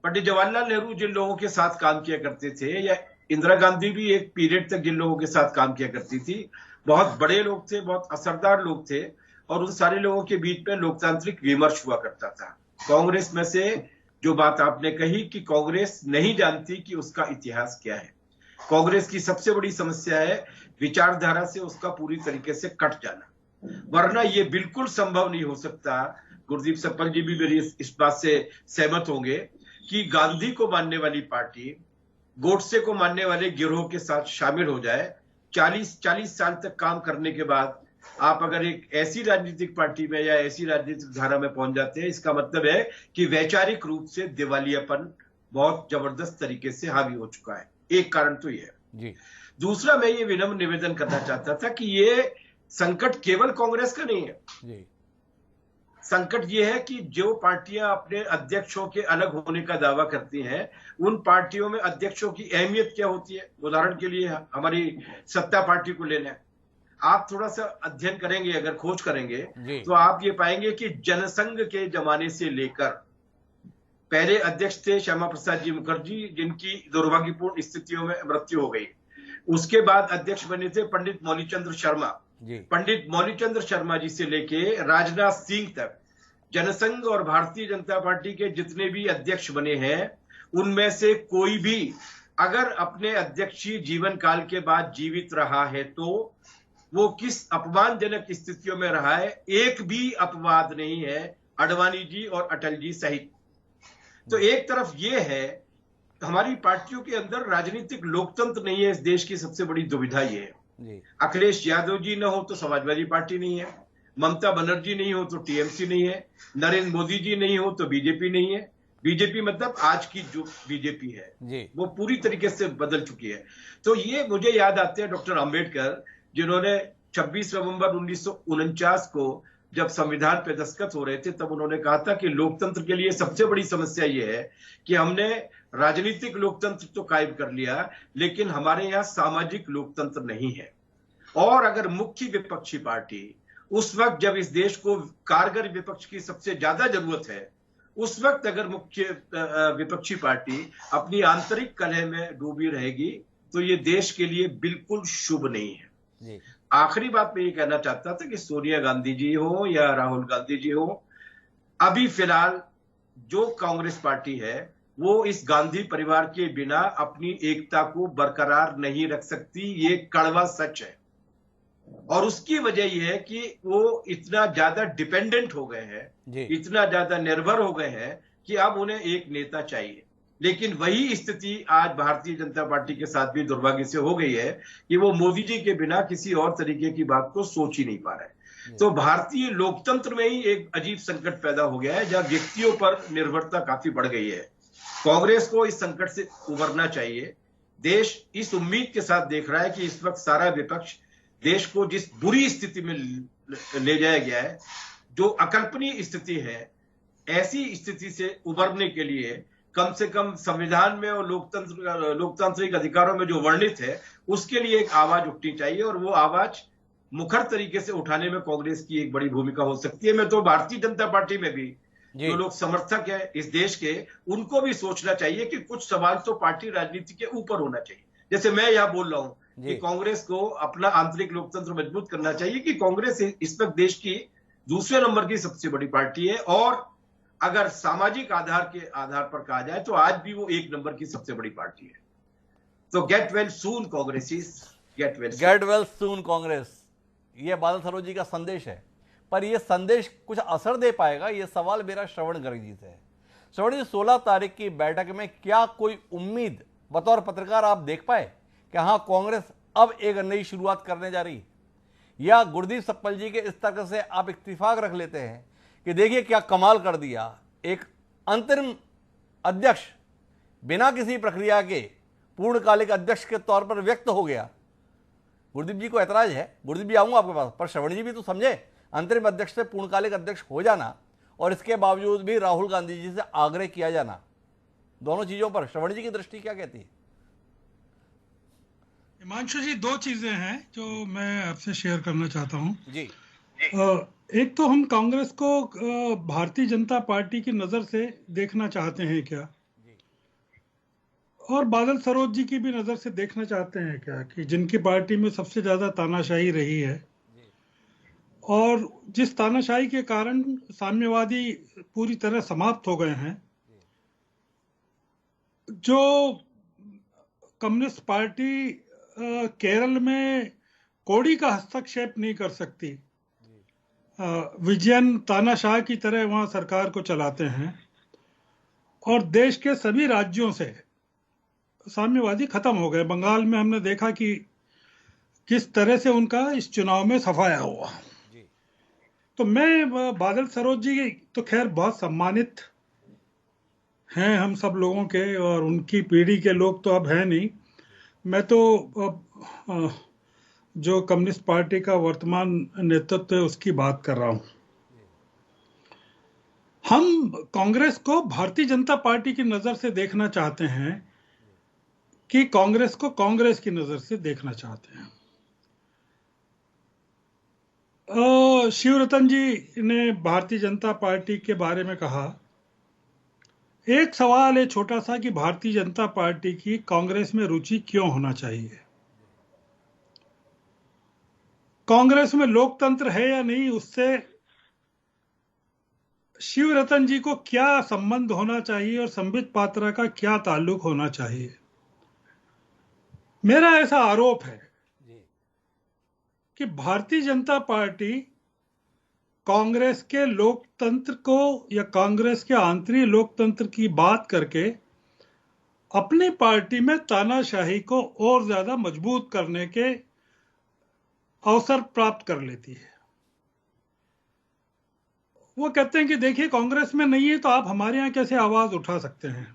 पंडित जवाहरलाल नेहरू जिन लोगों के साथ काम किया करते थे, या इंदिरा गांधी भी एक पीरियड तक जिन लोगों के साथ काम किया करती थी, बहुत बड़े लोग थे, बहुत असरदार लोग थे और उन सारे लोगों के बीच में लोकतांत्रिक विमर्श हुआ करता था। कांग्रेस में से जो बात आपने कही कि कांग्रेस नहीं जानती कि उसका इतिहास क्या है, कांग्रेस की सबसे बड़ी समस्या है विचारधारा से उसका पूरी तरीके से कट जाना। वरना ये बिल्कुल संभव नहीं हो सकता, गुरदीप सप्पल जी भी मेरी इस बात से सहमत होंगे, कि गांधी को मानने वाली पार्टी गोडसे को मानने वाले गिरोह के साथ शामिल हो जाए। 40 साल तक काम करने के बाद आप अगर एक ऐसी राजनीतिक पार्टी में या ऐसी राजनीतिक धारा में पहुंच जाते हैं, इसका मतलब है कि वैचारिक रूप से दिवालियापन बहुत जबरदस्त तरीके से हावी हो चुका है। एक कारण तो ये है। दूसरा, मैं ये विनम्र निवेदन करना चाहता था कि ये संकट केवल कांग्रेस का नहीं है जी। संकट ये है कि जो पार्टियां अपने अध्यक्षों के अलग होने का दावा करती हैं, उन पार्टियों में अध्यक्षों की अहमियत क्या होती है। उदाहरण के लिए हमारी सत्ता पार्टी को ले लें। आप थोड़ा सा अध्ययन करेंगे, अगर खोज करेंगे तो आप ये पाएंगे कि जनसंघ के जमाने से लेकर पहले अध्यक्ष थे श्यामा प्रसाद जी मुखर्जी, जिनकी दुर्भाग्यपूर्ण स्थितियों में मृत्यु हो गई। उसके बाद अध्यक्ष बने थे पंडित मौलीचंद्र शर्मा। पंडित मौलीचंद्र शर्मा जी से लेके राजनाथ सिंह तक जनसंघ और भारतीय जनता पार्टी के जितने भी अध्यक्ष बने हैं, उनमें से कोई भी अगर अपने अध्यक्षीय जीवन काल के बाद जीवित रहा है तो वो किस अपमानजनक स्थितियों में रहा है, एक भी अपवाद नहीं है, अडवाणी जी और अटल जी सहित। तो एक तरफ ये है, हमारी पार्टियों के अंदर राजनीतिक लोकतंत्र नहीं है। इस देश की सबसे बड़ी दुविधा ये है। अखिलेश यादव जी न हो तो समाजवादी पार्टी नहीं है, ममता बनर्जी नहीं हो तो टीएमसी नहीं है, नरेंद्र मोदी जी नहीं हो तो बीजेपी नहीं है। बीजेपी मतलब आज की जो बीजेपी है वो पूरी तरीके से बदल चुकी है। तो ये मुझे याद आते हैं डॉक्टर अंबेडकर, जिन्होंने 26 नवंबर 1949 को जब संविधान पे दस्तखत हो रहे थे, तब उन्होंने कहा था कि लोकतंत्र के लिए सबसे बड़ी समस्या ये है कि हमने राजनीतिक लोकतंत्र तो कायम कर लिया, लेकिन हमारे यहाँ सामाजिक लोकतंत्र नहीं है। और अगर मुख्य विपक्षी पार्टी उस वक्त जब इस देश को कारगर विपक्ष की सबसे ज्यादा जरूरत है, उस वक्त अगर मुख्य विपक्षी पार्टी अपनी आंतरिक कलह में डूबी रहेगी तो ये देश के लिए बिल्कुल शुभ नहीं है। आखिरी बात मैं ये कहना चाहता था कि सोनिया गांधी जी हो या राहुल गांधी जी हो, अभी फिलहाल जो कांग्रेस पार्टी है वो इस गांधी परिवार के बिना अपनी एकता को बरकरार नहीं रख सकती। ये कड़वा सच है। और उसकी वजह यह है कि वो इतना ज्यादा डिपेंडेंट हो गए हैं, इतना ज्यादा निर्भर हो गए हैं कि अब उन्हें एक नेता चाहिए। लेकिन वही स्थिति आज भारतीय जनता पार्टी के साथ भी दुर्भाग्य से हो गई है कि वो मोदी जी के बिना किसी और तरीके की बात को सोच ही नहीं पा रहे। तो भारतीय लोकतंत्र में ही एक अजीब संकट पैदा हो गया है, जहां व्यक्तियों पर निर्भरता काफी बढ़ गई है। कांग्रेस को इस संकट से उबरना चाहिए। देश इस उम्मीद के साथ देख रहा है कि इस वक्त सारा विपक्ष देश को जिस बुरी स्थिति में ले जाया गया है, जो अकल्पनीय स्थिति है, ऐसी स्थिति से उबरने के लिए कम से कम संविधान में और लोकतांत्रिक अधिकारों में जो वर्णित है उसके लिए एक आवाज उठनी चाहिए। और वो आवाज मुखर तरीके से उठाने में कांग्रेस की एक बड़ी भूमिका हो सकती है। मैं तो भारतीय जनता पार्टी में भी जो लोग समर्थक है इस देश के, उनको भी सोचना चाहिए कि कुछ सवाल तो पार्टी राजनीति के ऊपर होना चाहिए। जैसे मैं यह बोल रहा हूं कि कांग्रेस को अपना आंतरिक लोकतंत्र मजबूत करना चाहिए कि कांग्रेस इस वक्त देश की दूसरे नंबर की सबसे बड़ी पार्टी है, और अगर सामाजिक आधार के आधार पर कहा जाए तो आज भी वो एक नंबर की सबसे बड़ी पार्टी है। तो गेट वेल सून कांग्रेसीज, गेट वेल सून कांग्रेस, ये बादल सरोज जी का संदेश है। पर यह संदेश कुछ असर दे पाएगा, यह सवाल मेरा श्रवण गर्ग जी से है। श्रवण जी, 16 तारीख की बैठक में क्या कोई उम्मीद बतौर पत्रकार आप देख पाए कि हाँ कांग्रेस अब एक नई शुरुआत करने जा रही, या गुरदीप सप्पल जी के इस तरह से आप इत्तिफाक रख लेते हैं कि देखिए क्या कमाल कर दिया, एक अंतरिम अध्यक्ष बिना किसी प्रक्रिया के पूर्णकालिक अध्यक्ष के तौर पर व्यक्त हो गया। गुरदीप जी को ऐतराज है, गुरदीप जी आऊंगा आपके पास, पर श्रवण जी भी तो समझे, अंतरिम अध्यक्ष से पूर्णकालिक अध्यक्ष हो जाना और इसके बावजूद भी राहुल गांधी जी से आग्रह किया जाना, दोनों चीजों पर श्रवण जी की दृष्टि क्या कहती है? हिमांशु जी, दो चीजें हैं जो मैं आपसे शेयर करना चाहता हूं जी। एक तो हम कांग्रेस को भारतीय जनता पार्टी की नजर से देखना चाहते हैं क्या, और बादल सरोज जी की भी नजर से देखना चाहते हैं क्या, कि जिनकी पार्टी में सबसे ज्यादा तानाशाही रही है और जिस तानाशाही के कारण साम्यवादी पूरी तरह समाप्त हो गए हैं। जो कम्युनिस्ट पार्टी केरल में कोड़ी का हस्तक्षेप नहीं कर सकती, विजयन तानाशाह की तरह वहां सरकार को चलाते हैं, और देश के सभी राज्यों से साम्यवादी खत्म हो गए। बंगाल में हमने देखा कि किस तरह से उनका इस चुनाव में सफाया हुआ। तो मैं बादल सरोज जी तो खैर बहुत सम्मानित हैं हम सब लोगों के, और उनकी पीढ़ी के लोग तो अब हैं नहीं। मैं तो जो कम्युनिस्ट पार्टी का वर्तमान नेतृत्व है उसकी बात कर रहा हूं। हम कांग्रेस को भारतीय जनता पार्टी की नजर से देखना चाहते हैं कि कांग्रेस को कांग्रेस की नजर से देखना चाहते हैं। शिवरतन जी ने भारतीय जनता पार्टी के बारे में कहा, एक सवाल है छोटा सा कि भारतीय जनता पार्टी की कांग्रेस में रुचि क्यों होना चाहिए। कांग्रेस में लोकतंत्र है या नहीं, उससे शिवरतन जी को क्या संबंध होना चाहिए और संबित पात्रा का क्या ताल्लुक होना चाहिए। मेरा ऐसा आरोप है कि भारतीय जनता पार्टी कांग्रेस के लोकतंत्र को या कांग्रेस के आंतरिक लोकतंत्र की बात करके अपनी पार्टी में तानाशाही को और ज्यादा मजबूत करने के अवसर प्राप्त कर लेती है। वो कहते हैं कि देखिए कांग्रेस में नहीं है तो आप हमारे यहां कैसे आवाज उठा सकते हैं।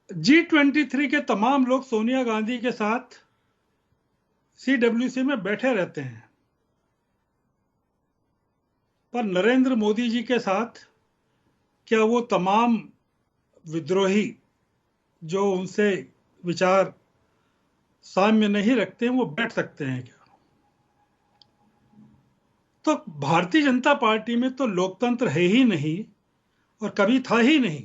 G23 के तमाम लोग सोनिया गांधी के साथ CWC में बैठे रहते हैं, पर नरेंद्र मोदी जी के साथ क्या वो तमाम विद्रोही जो उनसे विचार साम्य नहीं रखते हैं वो बैठ सकते हैं क्या? तो भारतीय जनता पार्टी में तो लोकतंत्र है ही नहीं और कभी था ही नहीं।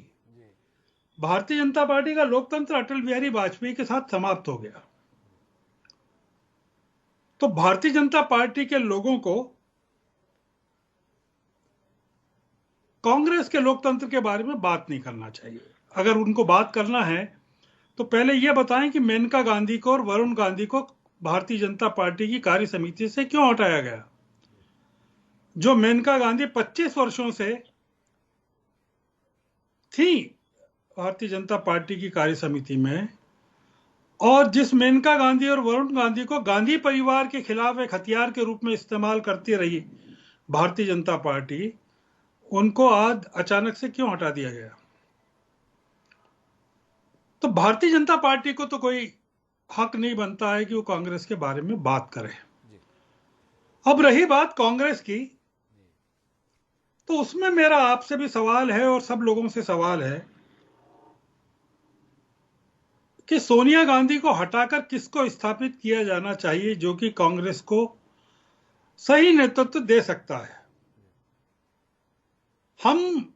भारतीय जनता पार्टी का लोकतंत्र अटल बिहारी वाजपेयी के साथ समाप्त हो गया। तो भारतीय जनता पार्टी के लोगों को कांग्रेस के लोकतंत्र के बारे में बात नहीं करना चाहिए। अगर उनको बात करना है तो पहले यह बताएं कि मेनका गांधी को और वरुण गांधी को भारतीय जनता पार्टी की कार्य समिति से क्यों हटाया गया। जो मेनका गांधी 25 वर्षों से थी भारतीय जनता पार्टी की कार्य समिति में, और जिस मेनका गांधी और वरुण गांधी को गांधी परिवार के खिलाफ एक हथियार के रूप में इस्तेमाल करती रही भारतीय जनता पार्टी, उनको आज अचानक से क्यों हटा दिया गया। तो भारतीय जनता पार्टी को तो कोई हक नहीं बनता है कि वो कांग्रेस के बारे में बात करे। अब रही बात कांग्रेस की, तो उसमें मेरा आपसे भी सवाल है और सब लोगों से सवाल है कि सोनिया गांधी को हटाकर किसको स्थापित किया जाना चाहिए जो कि कांग्रेस को सही नेतृत्व दे सकता है। हम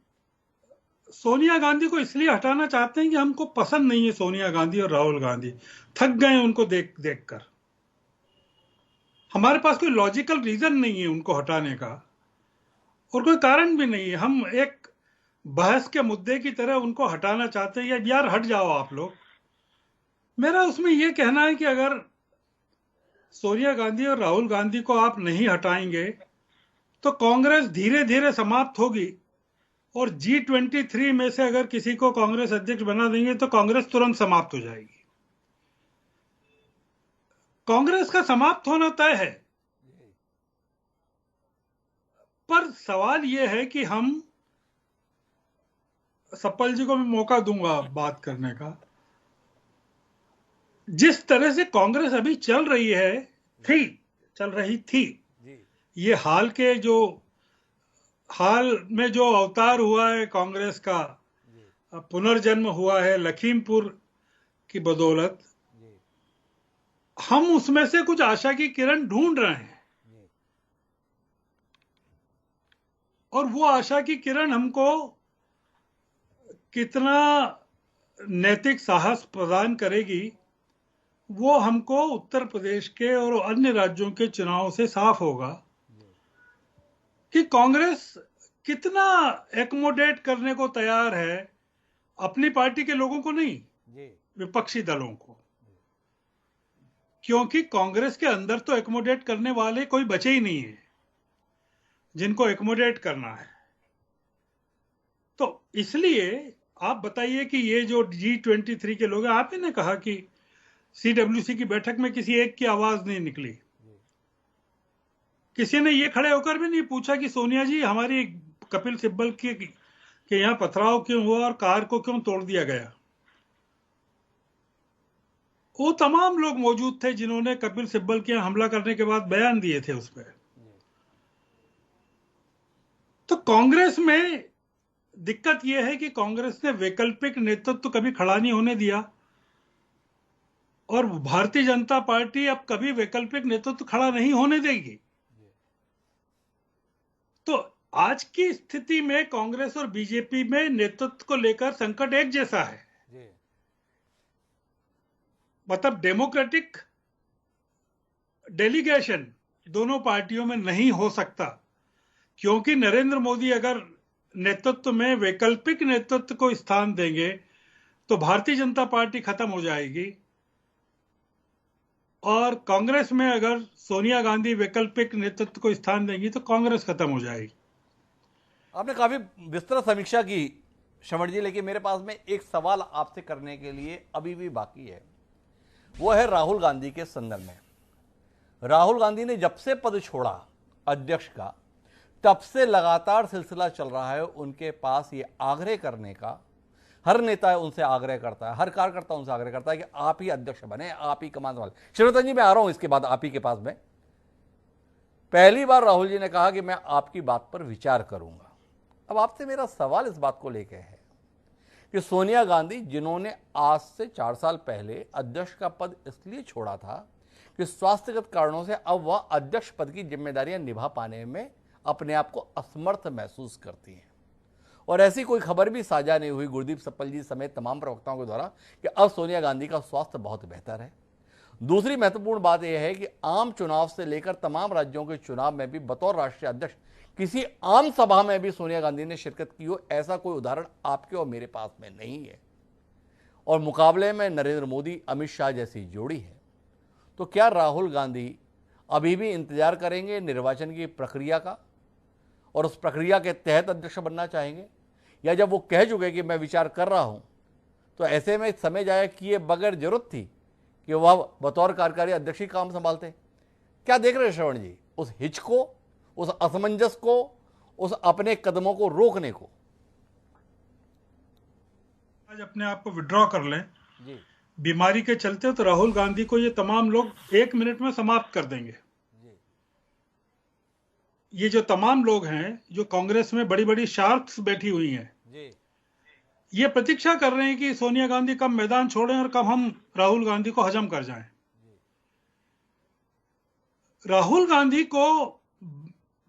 सोनिया गांधी को इसलिए हटाना चाहते हैं कि हमको पसंद नहीं है सोनिया गांधी और राहुल गांधी, थक गए उनको देखकर। हमारे पास कोई लॉजिकल रीजन नहीं है उनको हटाने का और कोई कारण भी नहीं है। हम एक बहस के मुद्दे की तरह उनको हटाना चाहते हैं, यार हट जाओ आप लोग। मेरा उसमें यह कहना है कि अगर सोनिया गांधी और राहुल गांधी को आप नहीं हटाएंगे तो कांग्रेस धीरे धीरे समाप्त होगी, और G23 में से अगर किसी को कांग्रेस अध्यक्ष बना देंगे तो कांग्रेस तुरंत समाप्त हो जाएगी। कांग्रेस का समाप्त होना तय है, पर सवाल यह है कि हम, सप्पल जी को मैं मौका दूंगा बात करने का, जिस तरह से कांग्रेस अभी चल रही थी, ये हाल में जो अवतार हुआ है कांग्रेस का, पुनर्जन्म हुआ है लखीमपुर की बदौलत, हम उसमें से कुछ आशा की किरण ढूंढ रहे हैं, और वो आशा की किरण हमको कितना नैतिक साहस प्रदान करेगी वो हमको उत्तर प्रदेश के और अन्य राज्यों के चुनाव से साफ होगा कि कांग्रेस कितना एकोमोडेट करने को तैयार है अपनी पार्टी के लोगों को, नहीं विपक्षी दलों को। क्योंकि कांग्रेस के अंदर तो एकोमोडेट करने वाले कोई बचे ही नहीं है जिनको एकोमोडेट करना है। तो इसलिए आप बताइए कि ये जो G23 के लोग हैं, आप ही ने कहा कि CWC की बैठक में किसी एक की आवाज नहीं निकली, किसी ने ये खड़े होकर भी नहीं पूछा कि सोनिया जी हमारी कपिल सिब्बल के यहां पथराव क्यों हुआ और कार को क्यों तोड़ दिया गया। वो तमाम लोग मौजूद थे जिन्होंने कपिल सिब्बल के हमला करने के बाद बयान दिए थे उस पर। तो कांग्रेस में दिक्कत यह है कि कांग्रेस ने वैकल्पिक नेतृत्व कभी खड़ा नहीं होने दिया, और भारतीय जनता पार्टी अब कभी वैकल्पिक नेतृत्व खड़ा नहीं होने देगी। तो आज की स्थिति में कांग्रेस और बीजेपी में नेतृत्व को लेकर संकट एक जैसा है। मतलब डेमोक्रेटिक डेलीगेशन दोनों पार्टियों में नहीं हो सकता, क्योंकि नरेंद्र मोदी अगर नेतृत्व में वैकल्पिक नेतृत्व को स्थान देंगे तो भारतीय जनता पार्टी खत्म हो जाएगी, और कांग्रेस में अगर सोनिया गांधी वैकल्पिक नेतृत्व को स्थान देंगी तो कांग्रेस खत्म हो जाएगी। आपने काफी विस्तृत समीक्षा की श्रवण जी, लेकिन मेरे पास में एक सवाल आपसे करने के लिए अभी भी बाकी है, वो है राहुल गांधी के संदर्भ में। राहुल गांधी ने जब से पद छोड़ा अध्यक्ष का, तब से लगातार सिलसिला चल रहा है उनके पास ये आग्रह करने का। हर नेता उनसे आग्रह करता है, हर कार्यकर्ता उनसे आग्रह करता है कि आप ही अध्यक्ष बने, आप ही कमान वाले। श्रीरतन जी मैं आ रहा हूं इसके बाद आप ही के पास में। पहली बार राहुल जी ने कहा कि मैं आपकी बात पर विचार करूंगा। अब आपसे मेरा सवाल इस बात को लेकर है कि सोनिया गांधी, जिन्होंने आज से 4 साल पहले अध्यक्ष का पद इसलिए छोड़ा था कि स्वास्थ्यगत कारणों से अब वह अध्यक्ष पद की जिम्मेदारियां निभा पाने में अपने आप को असमर्थ महसूस करती हैं, और ऐसी कोई खबर भी साझा नहीं हुई गुरदीप सप्पल जी समेत तमाम प्रवक्ताओं के द्वारा कि अब सोनिया गांधी का स्वास्थ्य बहुत बेहतर है। दूसरी महत्वपूर्ण बात यह है कि आम चुनाव से लेकर तमाम राज्यों के चुनाव में भी बतौर राष्ट्रीय अध्यक्ष किसी आम सभा में भी सोनिया गांधी ने शिरकत की हो, ऐसा कोई उदाहरण आपके और मेरे पास में नहीं है। और मुकाबले में नरेंद्र मोदी अमित शाह जैसी जोड़ी है। तो क्या राहुल गांधी अभी भी इंतजार करेंगे निर्वाचन की प्रक्रिया का और उस प्रक्रिया के तहत अध्यक्ष बनना चाहेंगे, या जब वो कह चुके कि मैं विचार कर रहा हूं तो ऐसे में समय जाया किए बगैर जरूरत थी कि वह बतौर कार्यकारी अध्यक्ष ही काम संभालते? क्या देख रहे हैं श्रवण जी, उस हिच को, उस असमंजस को, उस अपने कदमों को रोकने को? आज अपने आप को विड्रॉ कर लें जी बीमारी के चलते, तो राहुल गांधी को ये तमाम लोग 1 मिनट में समाप्त कर देंगे। ये जो तमाम लोग हैं जो कांग्रेस में बड़ी बड़ी शार्क्स बैठी हुई हैं, जी ये प्रतीक्षा कर रहे हैं कि सोनिया गांधी कब मैदान छोड़ें और कब हम राहुल गांधी को हजम कर जाएं। राहुल गांधी को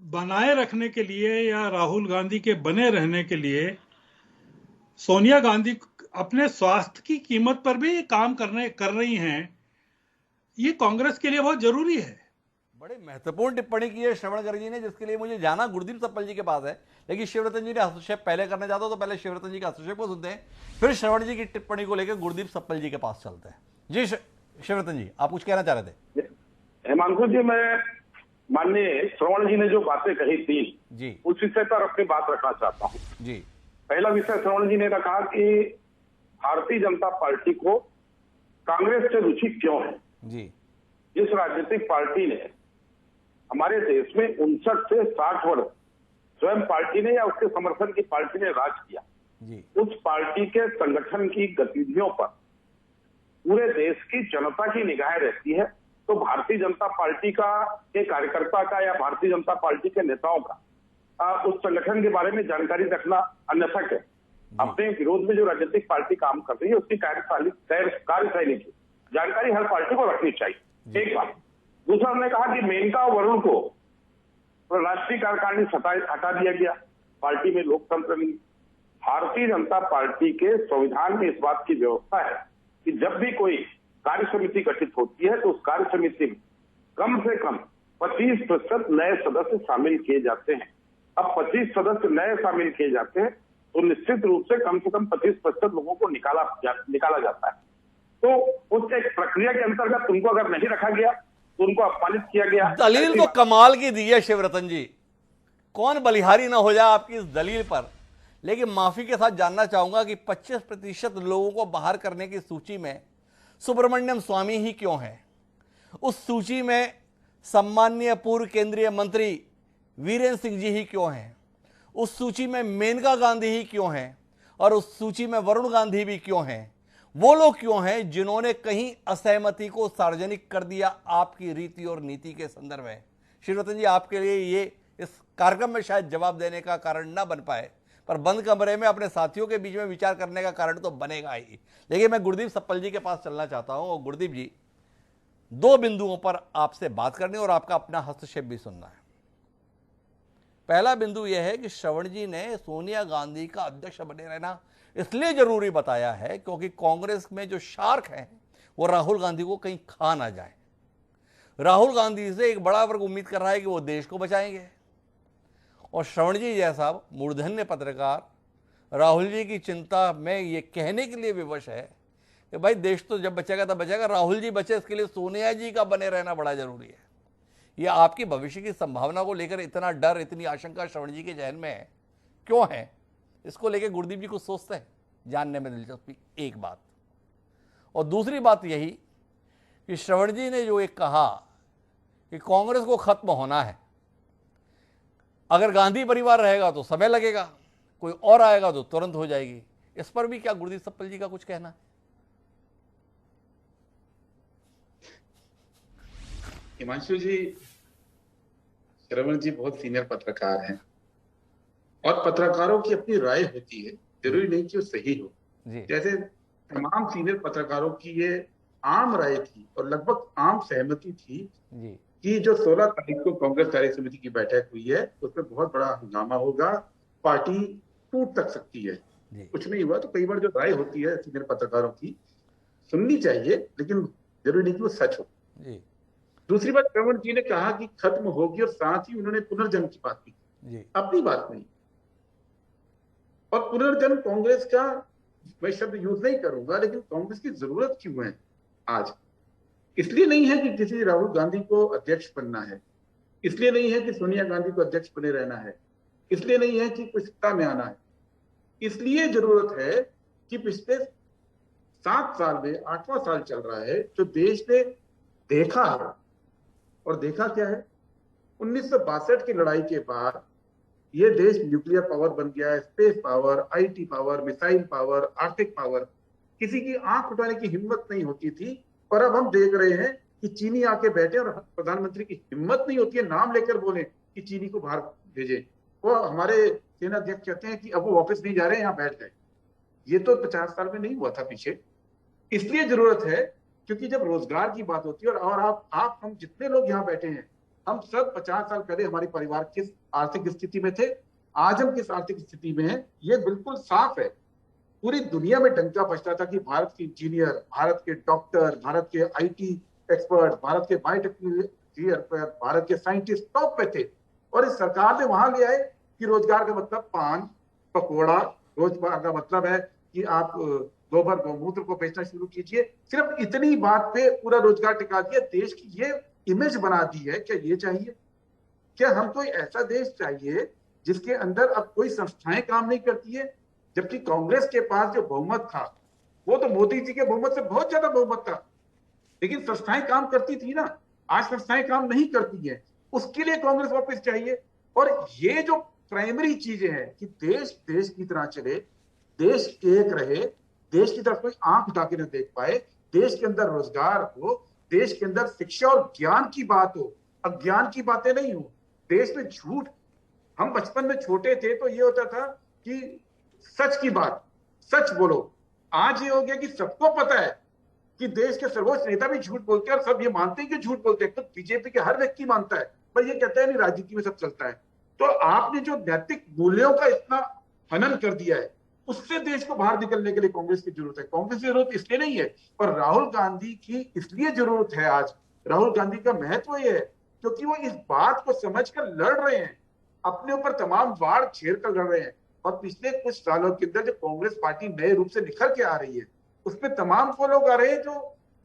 बनाए रखने के लिए या राहुल गांधी के बने रहने के लिए सोनिया गांधी अपने स्वास्थ्य की कीमत पर भी काम कर रही हैं। ये कांग्रेस के लिए बहुत जरूरी है। बड़े महत्वपूर्ण टिप्पणी की है श्रवणकर जी ने, जिसके लिए मुझे जाना गुरदीप सप्पल जी के पास है, लेकिन शिवरतन जी ने हस्तक्षेप पहले करना चाहता हूं, तो पहले शिवरतन जी का हस्तक्षेप को सुनते हैं, फिर श्रवण जी की टिप्पणी को लेकर गुरदीप सप्पल जी के पास चलते हैं। जी शिवरतन जी, आप कुछ कहना चाह रहे थे? हिमांशु जी, मैं माननीय श्रवण जी ने जो बातें कही थी जी, उस विषय पर अपनी बात रखना चाहता हूँ। जी पहला विषय श्रवण जी ने रखा कि भारतीय जनता पार्टी को कांग्रेस से रुचि क्यों है। जी जिस राजनीतिक पार्टी ने हमारे देश में 59 से 60 वर्ष स्वयं पार्टी ने या उसके समर्थन की पार्टी ने राज किया, जी उस पार्टी के संगठन की गतिविधियों पर पूरे देश की जनता की निगाहें रहती है, तो भारतीय जनता पार्टी का के कार्यकर्ता का या भारतीय जनता पार्टी के नेताओं का उस संगठन के बारे में जानकारी रखना अनर्थक है। अपने विरोध में जो राजनीतिक पार्टी काम कर रही है उसकी कार्यशैली की जानकारी हर पार्टी को रखनी चाहिए, एक बात। दूसरा, हमने कहा कि मेनका और वरुण को राष्ट्रीय कार्यकारिणी से हटा दिया गया, पार्टी में लोकतंत्र नहीं। भारतीय जनता पार्टी के संविधान में इस बात की व्यवस्था है कि जब भी कोई कार्य समिति गठित होती है तो उस कार्य समिति में कम से कम 25% नए सदस्य शामिल किए जाते हैं। अब 25 सदस्य नए शामिल किए जाते हैं तो निश्चित रूप से कम 25% लोगों को निकाला जाता है। तो उस एक प्रक्रिया के अंतर्गत उनको अगर नहीं रखा गया तो उनको अपमानित किया गया। दलील तो कमाल की दी है शिवरतन जी, कौन बलिहारी ना हो जाए आपकी इस दलील पर। लेकिन माफी के साथ जानना चाहूंगा कि 25% लोगों को बाहर करने की सूची में सुब्रमण्यम स्वामी ही क्यों है? उस सूची में सम्माननीय पूर्व केंद्रीय मंत्री वीरेंद्र सिंह जी ही क्यों हैं? उस सूची में मेनका गांधी ही क्यों हैं? और उस सूची में वरुण गांधी भी क्यों हैं? वो लोग क्यों हैं जिन्होंने कहीं असहमति को सार्वजनिक कर दिया आपकी रीति और नीति के संदर्भ में? शिवरतन जी, आपके लिए ये इस कार्यक्रम में शायद जवाब देने का कारण ना बन पाए, पर बंद कमरे में अपने साथियों के बीच में विचार करने का कारण तो बनेगा ही। लेकिन मैं गुरदीप सप्पल जी के पास चलना चाहता हूं, और गुरदीप जी, 2 बिंदुओं पर आपसे बात करनी और आपका अपना हस्तक्षेप भी सुनना है। पहला बिंदु यह है कि श्रवण जी ने सोनिया गांधी का अध्यक्ष बने रहना इसलिए जरूरी बताया है क्योंकि कांग्रेस में जो शार्क हैं वो राहुल गांधी को कहीं खा ना जाए। राहुल गांधी से एक बड़ा वर्ग उम्मीद कर रहा है कि वो देश को बचाएंगे, और श्रवण जी जैसा मूर्धन्य पत्रकार राहुल जी की चिंता में ये कहने के लिए विवश है कि भाई देश तो जब बचेगा तब बचेगा, राहुल जी बचे इसके लिए सोनिया जी का बने रहना बड़ा जरूरी है। यह आपकी भविष्य की संभावना को लेकर इतना डर, इतनी आशंका श्रवण जी के जहन में है, क्यों है? इसको लेकर गुरदीप जी कुछ सोचते हैं? जानने में दिलचस्पी एक बात। और दूसरी बात यही कि श्रवण जी ने जो एक कहा कि कांग्रेस को खत्म होना है, अगर गांधी परिवार रहेगा तो समय लगेगा, कोई और आएगा तो तुरंत हो जाएगी। इस पर भी क्या गुरदीप सप्पल जी का कुछ कहना है? हिमांशु जी, श्रवण जी बहुत सीनियर पत्रकार हैं और पत्रकारों की अपनी राय होती है, जरूरी नहीं कि वो सही हो। जैसे तमाम सीनियर पत्रकारों की ये आम राय थी और लगभग आम सहमति थी कि जो 16 तारीख को कांग्रेस कार्य समिति की बैठक हुई है उसमें बहुत बड़ा हंगामा होगा, पार्टी टूट तक सकती है। कुछ नहीं हुआ। तो कई बार जो राय होती है सीनियर पत्रकारों की सुननी चाहिए, लेकिन जरूरी नहीं कि वो सच हो। दूसरी बात, श्रवण जी ने कहा कि खत्म होगी और साथ ही उन्होंने पुनर्जन्म की बात की। जी। अपनी बात नहीं। और पुनर्जन्म कांग्रेस का मैं शब्द यूज नहीं करूंगा, लेकिन कांग्रेस की जरूरत क्यों है आज? इसलिए नहीं है कि किसी राहुल गांधी को अध्यक्ष बनना है, इसलिए नहीं है कि सोनिया गांधी को अध्यक्ष बने रहना है, इसलिए नहीं है कि कुछ सत्ता में आना है। इसलिए जरूरत है कि पिछले 7 साल में 8वां साल चल रहा है, जो देश ने देखा है, और देखा क्या है, 1962 की लड़ाई के बाद ये देश न्यूक्लियर पावर बन गया है, space power, IT power, missile power, आर्थिक पावर। किसी की आंख उठाने की हिम्मत नहीं होती थी, और अब हम देख रहे हैं कि चीनी आके बैठे और प्रधानमंत्री की हिम्मत नहीं होती है नाम लेकर बोले कि चीनी को बाहर भेजे। वो हमारे सेना अध्यक्ष कहते हैं कि अब वो वापस नहीं जा रहे, यहाँ बैठ गए। ये तो 50 साल में नहीं हुआ था पीछे। इसलिए जरूरत है, क्योंकि जब रोजगार की बात होती है, और आप हम जितने लोग यहाँ बैठे हैं, हम सब 50 साल पहले हमारे परिवार किस आर्थिक स्थिति में थे, आज हम किस आर्थिक स्थिति में हैं, ये बिल्कुल साफ है। पूरी दुनिया में डंका बजता था कि भारत के इंजीनियर, भारत के डॉक्टर, भारत के आईटी एक्सपर्ट, भारत के बायोटेक्नोलॉजी एक्सपर्ट, भारत के साइंटिस्ट टॉप पे थे। और इस सरकार ने वहां ले आए कि रोजगार का मतलब पान पकौड़ा, रोजगार का मतलब है कि आप गोबर गौमूत्र को बेचना शुरू कीजिए। सिर्फ इतनी बात पे पूरा रोजगार टिका दिया। देश की ये इमेज बना दी है। क्या ये चाहिए? क्या हम कोई ऐसा देश चाहिए जिसके अंदर अब कोई संस्थाएं काम नहीं करती है? जबकि कांग्रेस के पास जो बहुमत था, वो तो मोदी जी के बहुमत से बहुत ज्यादा बहुमत था, लेकिन संस्थाएं काम करती थी ना। आज संस्थाएं काम नहीं करती है, उसके लिए कांग्रेस वापस चाहिए। और ये जो प्राइमरी चीजें हैं कि देश देश की तरह चले, देश एक रहे, देश की तरफ कोई आंख उठा के न देख पाए, देश के अंदर रोजगार हो, देश के अंदर शिक्षा और ज्ञान की बात हो, अज्ञान की बातें नहीं हो, देश में झूठ। हम बचपन में छोटे थे तो ये होता था कि सच की बात, सच बोलो। आज ये हो गया कि सबको पता है कि देश के सर्वोच्च नेता भी झूठ बोलते हैं, और सब ये मानते हैं कि झूठ बोलते हैं। तो बीजेपी के हर व्यक्ति मानता है, पर ये कहता है नहीं, राजनीति में सब चलता है। तो आपने जो नैतिक मूल्यों का इतना हनन कर दिया है, उससे देश को बाहर निकलने के लिए कांग्रेस की जरूरत है। कांग्रेस की जरूरत इसलिए नहीं है, पर राहुल गांधी की इसलिए जरूरत है आज। राहुल गांधी का महत्व यह है क्योंकि वो इस बात को समझकर लड़ रहे हैं, अपने ऊपर तमाम वार छेड़ कर लड़ रहे हैं। और पिछले कुछ सालों के अंदर जो कांग्रेस पार्टी नए रूप से निखर के आ रही है, उसमें तमाम वो लोग आ रहे हैं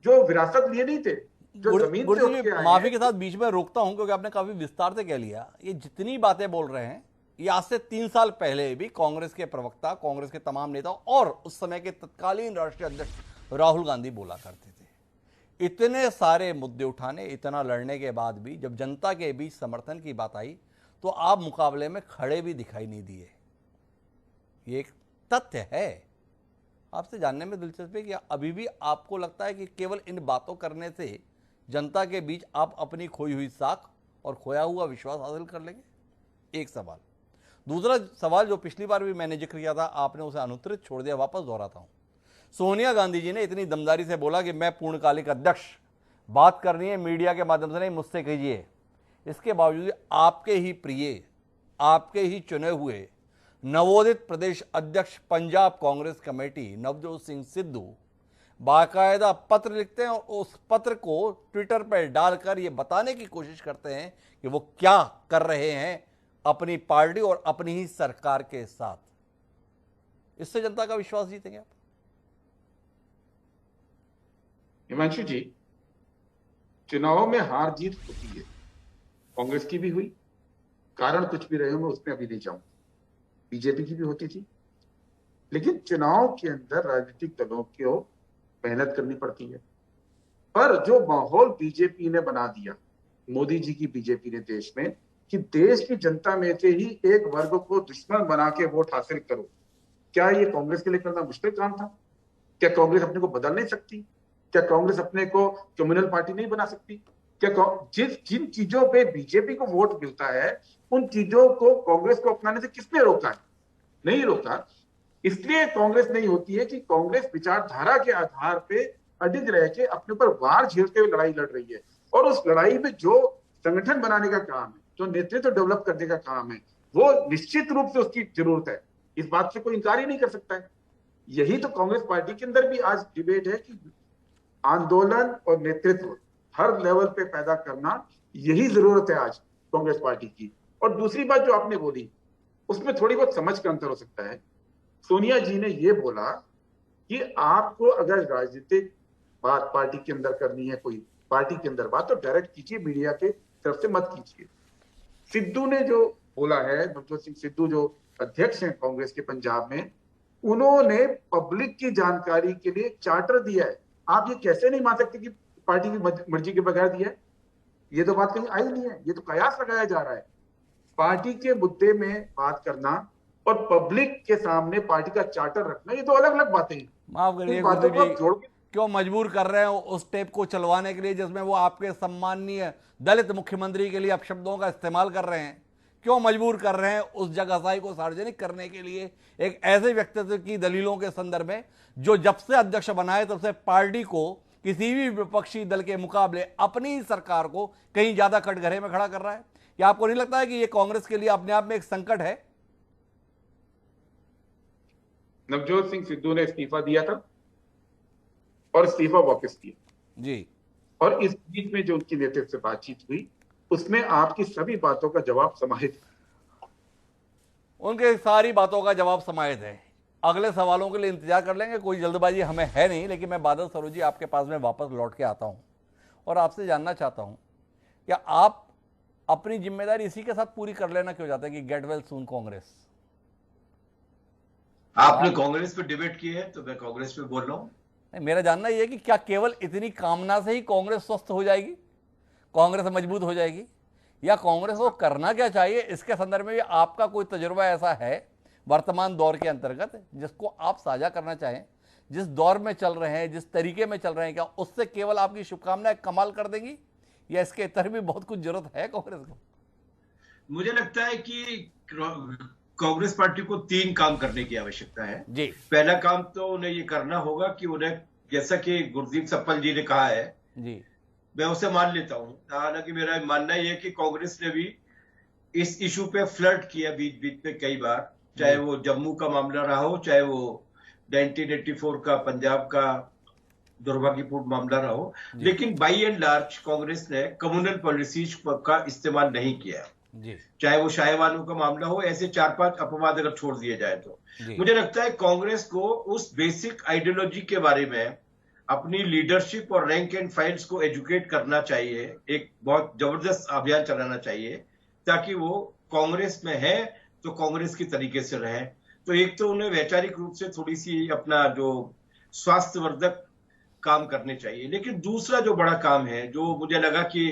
जो विरासत लिए नहीं थे, जो जमीन से उठ के आए हैं। माफी के साथ बीच में रोकता हूं क्योंकि आपने काफी विस्तार से कह लिया। ये जितनी बातें बोल रहे हैं, ये आज से 3 साल पहले भी कांग्रेस के प्रवक्ता, कांग्रेस के तमाम नेता और उस समय के तत्कालीन राष्ट्रीय अध्यक्ष राहुल गांधी बोला करते थे। इतने सारे मुद्दे उठाने, इतना लड़ने के बाद भी जब जनता के बीच समर्थन की बात आई तो आप मुकाबले में खड़े भी दिखाई नहीं दिए। ये एक तथ्य है। आपसे जानने में दिलचस्पी है कि अभी भी आपको लगता है कि केवल इन बातों करने से जनता के बीच आप अपनी खोई हुई साख और खोया हुआ विश्वास हासिल कर लेंगे? एक सवाल। दूसरा सवाल जो पिछली बार भी मैंने जिक्र किया था, आपने उसे अनुत्तरित छोड़ दिया, वापस दोहराता हूं। सोनिया गांधी जी ने इतनी दमदारी से बोला कि मैं पूर्णकालिक अध्यक्ष, बात करनी है मीडिया के माध्यम से नहीं, मुझसे कीजिए। इसके बावजूद आपके ही प्रिय, आपके ही चुने हुए नवोदित प्रदेश अध्यक्ष पंजाब कांग्रेस कमेटी नवजोत सिंह सिद्धू बाकायदा पत्र लिखते हैं और उस पत्र को ट्विटर पर डालकर ये बताने की कोशिश करते हैं कि वो क्या कर रहे हैं अपनी पार्टी और अपनी ही सरकार के साथ। इससे जनता का विश्वास जीतेंगे आप? हिमांशु जी, चुनाव में हार जीत होती है, कांग्रेस की भी हुई, कारण कुछ भी रहे हो मैं उसमें अभी नहीं जाऊंगा, बीजेपी की भी होती थी। लेकिन चुनाव के अंदर राजनीतिक दलों को मेहनत करनी पड़ती है। पर जो माहौल बीजेपी ने बना दिया, मोदी जी की बीजेपी ने देश में, कि देश की जनता में से ही एक वर्ग को दुश्मन बना के वोट हासिल करो, क्या ये कांग्रेस के लिए करना मुश्किल काम था? क्या कांग्रेस अपने को बदल नहीं सकती? क्या कांग्रेस अपने को कम्युनल पार्टी नहीं बना सकती? क्या जिन चीजों पे बीजेपी को वोट मिलता है, उन चीजों को कांग्रेस को अपनाने से किसने रोका है? नहीं रोका। इसलिए कांग्रेस नहीं होती है कि कांग्रेस विचारधारा के आधार पे अडिग रह के अपने ऊपर वार झेलते हुए लड़ाई लड़ रही है। और उस लड़ाई में जो संगठन बनाने का काम है, जो नेतृत्व डेवलप करने का काम है, वो निश्चित रूप से उसकी जरूरत है। इस बात से कोई इंकार ही नहीं कर सकता है। यही तो कांग्रेस पार्टी के अंदर भी आज डिबेट है कि आंदोलन और नेतृत्व हर लेवल पे पैदा करना, यही जरूरत है आज कांग्रेस पार्टी की। और दूसरी बात जो आपने बोली उसमें थोड़ी बहुत समझ का अंतर हो सकता है। सोनिया जी ने ये बोला कि आपको अगर राजनीतिक बात पार्टी के अंदर करनी है, कोई पार्टी के अंदर बात, तो डायरेक्ट कीजिए, मीडिया के तरफ से मत कीजिए। सिद्धू ने जो बोला है, नवजोत सिंह सिद्धू जो अध्यक्ष हैं कांग्रेस के पंजाब में, उन्होंने पब्लिक की जानकारी के लिए चार्टर दिया है। आप ये कैसे नहीं मान सकते कि पार्टी की मर्जी के बगैर दिया है? ये तो बात कहीं आई नहीं है, ये तो कयास लगाया जा रहा है। पार्टी के मुद्दे में बात करना और पब्लिक के सामने पार्टी का चार्टर रखना, ये तो अलग अलग बातें हैं। माफ करिए इन बातों गुरदीप को जी, आप जोड़ के क्यों मजबूर कर रहे हैं उस टेप को चलवाने के लिए जिसमें वो आपके सम्माननीय दलित मुख्यमंत्री के लिए अपशब्दों का इस्तेमाल कर रहे हैं? क्यों मजबूर कर रहे हैं उस जगहसाई को सार्वजनिक करने के लिए एक ऐसे व्यक्तित्व की दलीलों के संदर्भ में जो जब से अध्यक्ष बनाए तब से पार्टी को किसी भी विपक्षी दल के मुकाबले अपनी सरकार को कहीं ज्यादा कटघरे में खड़ा कर रहा है? क्या आपको नहीं लगता है कि यह कांग्रेस के लिए अपने आप में एक संकट है? नवजोत सिंह सिद्धू ने इस्तीफा दिया था और इस्तीफा वापस किया जी, और इस बीच में जो उनकी नेतृत्व से बातचीत हुई उसमें आपकी सभी बातों का जवाब समाहित है। उनके सारी बातों का जवाब समाहित है। अगले सवालों के लिए इंतजार कर लेंगे, कोई जल्दबाजी हमें है नहीं। लेकिन मैं बादल सरोज जी आपके पास में वापस लौट के आता हूं और आपसे जानना चाहता हूं क्या आप अपनी जिम्मेदारी इसी के साथ पूरी कर लेना क्यों चाहते हैं कि गेट वेल सून कांग्रेस? आपने कांग्रेस पे डिबेट की है तो मैं कांग्रेस पे बोल रहा हूं। नहीं, मेरा जानना यह है कि क्या केवल इतनी कामना से ही कांग्रेस स्वस्थ हो जाएगी, कांग्रेस मजबूत हो जाएगी, या कांग्रेस को करना क्या चाहिए? इसके संदर्भ में भी आपका कोई तजुर्बा ऐसा है वर्तमान दौर के अंतर्गत जिसको आप साझा करना चाहें? जिस दौर में चल रहे हैं, जिस तरीके में चल रहे हैं, क्या उससे केवल आपकी शुभकामनाएं कमाल कर देंगी या इसके इतर भी बहुत कुछ जरूरत है कांग्रेस को? मुझे लगता है कि कांग्रेस पार्टी को 3 काम करने की आवश्यकता है जी। पहला काम तो उन्हें ये करना होगा कि उन्हें, जैसा कि गुरदीप सप्पल जी ने कहा है जी, मैं उसे मान लेता हूं, हालांकि मेरा मानना यह है कि कांग्रेस ने भी इस इशू पे फ्लर्ट किया बीच बीच में कई बार, चाहे वो जम्मू का मामला रहा हो, चाहे वो 1984 का पंजाब का दुर्भाग्यपूर्ण मामला रहा हो, लेकिन बाई एंड लार्ज कांग्रेस ने कम्युनल पॉलिसीज का इस्तेमाल नहीं किया। जी, चाहे वो शाहवानों का मामला हो, ऐसे 4-5 अपवाद अगर छोड़ दिए जाए तो मुझे लगता है कांग्रेस को उस बेसिक आइडियोलॉजी के बारे में अपनी लीडरशिप और रैंक एंड फाइल्स को एजुकेट करना चाहिए। एक बहुत जबरदस्त अभियान चलाना चाहिए ताकि वो कांग्रेस में है तो कांग्रेस की तरीके से रहे। तो एक तो उन्हें वैचारिक रूप से थोड़ी सी अपना जो स्वास्थ्यवर्धक काम करने चाहिए, लेकिन दूसरा जो बड़ा काम है जो मुझे लगा कि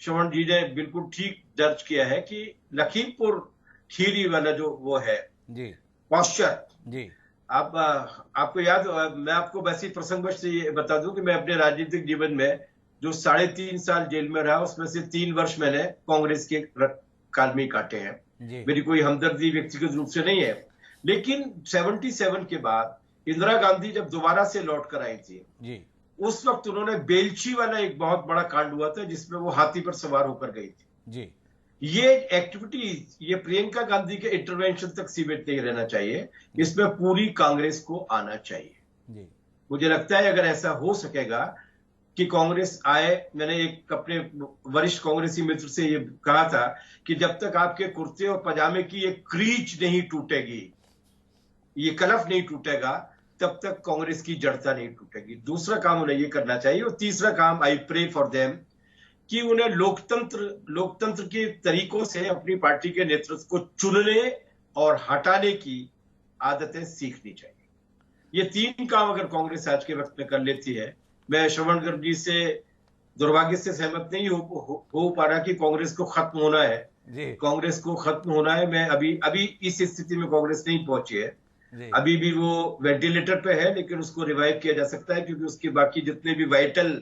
श्रवण जी ने बिल्कुल ठीक दर्ज किया है कि लखीमपुर खीरी वाला जो वो है जी, पॉस्चर जी, आपको याद, मैं आपको वैसे प्रसंगवश से ये बता दूं कि मैं अपने राजनीतिक जीवन में जो 3.5 साल जेल में रहा उसमें से 3 वर्ष मैंने कांग्रेस के काल में काटे हैं। मेरी कोई हमदर्दी व्यक्तिगत रूप से नहीं है, लेकिन 77 के बाद इंदिरा गांधी जब दोबारा से लौट कर आई थी जी, उस वक्त उन्होंने बेलची वाला एक बहुत बड़ा कांड हुआ था जिसमें वो हाथी पर सवार होकर गई थी जी। ये एक्टिविटी, ये प्रियंका गांधी के इंटरवेंशन तक सीमित नहीं रहना चाहिए, इसमें पूरी कांग्रेस को आना चाहिए जी। मुझे लगता है अगर ऐसा हो सकेगा कि कांग्रेस आए, मैंने एक अपने वरिष्ठ कांग्रेसी मित्र से ये कहा था कि जब तक आपके कुर्ते और पजामे की ये क्रीच नहीं टूटेगी, ये कलफ नहीं टूटेगा, तब तक कांग्रेस की जड़ता नहीं टूटेगी। दूसरा काम उन्हें ये करना चाहिए, और तीसरा काम आई प्रे फॉर देम कि उन्हें लोकतंत्र के तरीकों से अपनी पार्टी के नेतृत्व को चुनने और हटाने की आदतें सीखनी चाहिए। ये 3 काम अगर कांग्रेस आज के वक्त में कर लेती है, मैं श्रवण जी से दुर्भाग्य से सहमत नहीं हो पा रहा कि कांग्रेस को खत्म होना है जी, कांग्रेस को खत्म होना है। मैं अभी इस स्थिति में कांग्रेस नहीं पहुंची है, अभी भी वो वेंटिलेटर पे है, लेकिन उसको रिवाइव किया जा सकता है क्योंकि उसके बाकी जितने भी वाइटल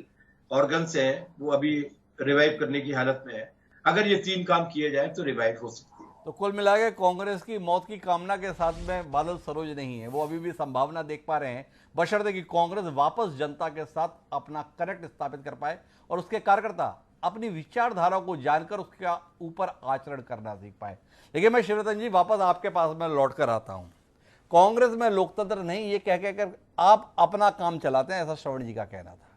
ऑर्गन्स हैं वो अभी रिवाइव करने की हालत में है। अगर ये 3 काम किए जाए तो रिवाइव हो सकती है। तो कुल मिला के कांग्रेस की मौत की कामना के साथ में बादल सरोज नहीं है, वो अभी भी संभावना देख पा रहे हैं, बशर्ते कि कांग्रेस वापस जनता के साथ अपना कनेक्ट स्थापित कर पाए और उसके कार्यकर्ता अपनी विचारधारा को जानकर उसके ऊपर आचरण करना सीख पाए। लेकिन मैं शिवरतन जी वापस आपके पास में लौट कर आता हूं। कांग्रेस में लोकतंत्र नहीं, ये कह कहकर आप अपना काम चलाते हैं, ऐसा श्रवण जी का कहना था,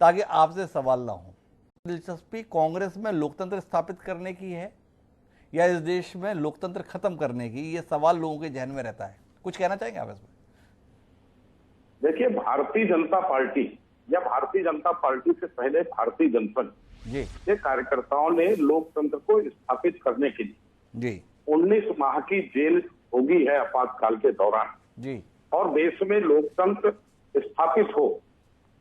ताकि आपसे सवाल ना हो। दिलचस्पी कांग्रेस में लोकतंत्र स्थापित करने की है या इस देश में लोकतंत्र खत्म करने की, ये सवाल लोगों के जहन में रहता है। कुछ कहना चाहेंगे आप इसमें? देखिए, भारतीय जनता पार्टी या भारतीय जनता पार्टी से पहले भारतीय जनसंघ जी के कार्यकर्ताओं ने लोकतंत्र को स्थापित करने के लिए जी 19 माह की जेल भोगी है आपातकाल के दौरान, जी और देश में लोकतंत्र स्थापित हो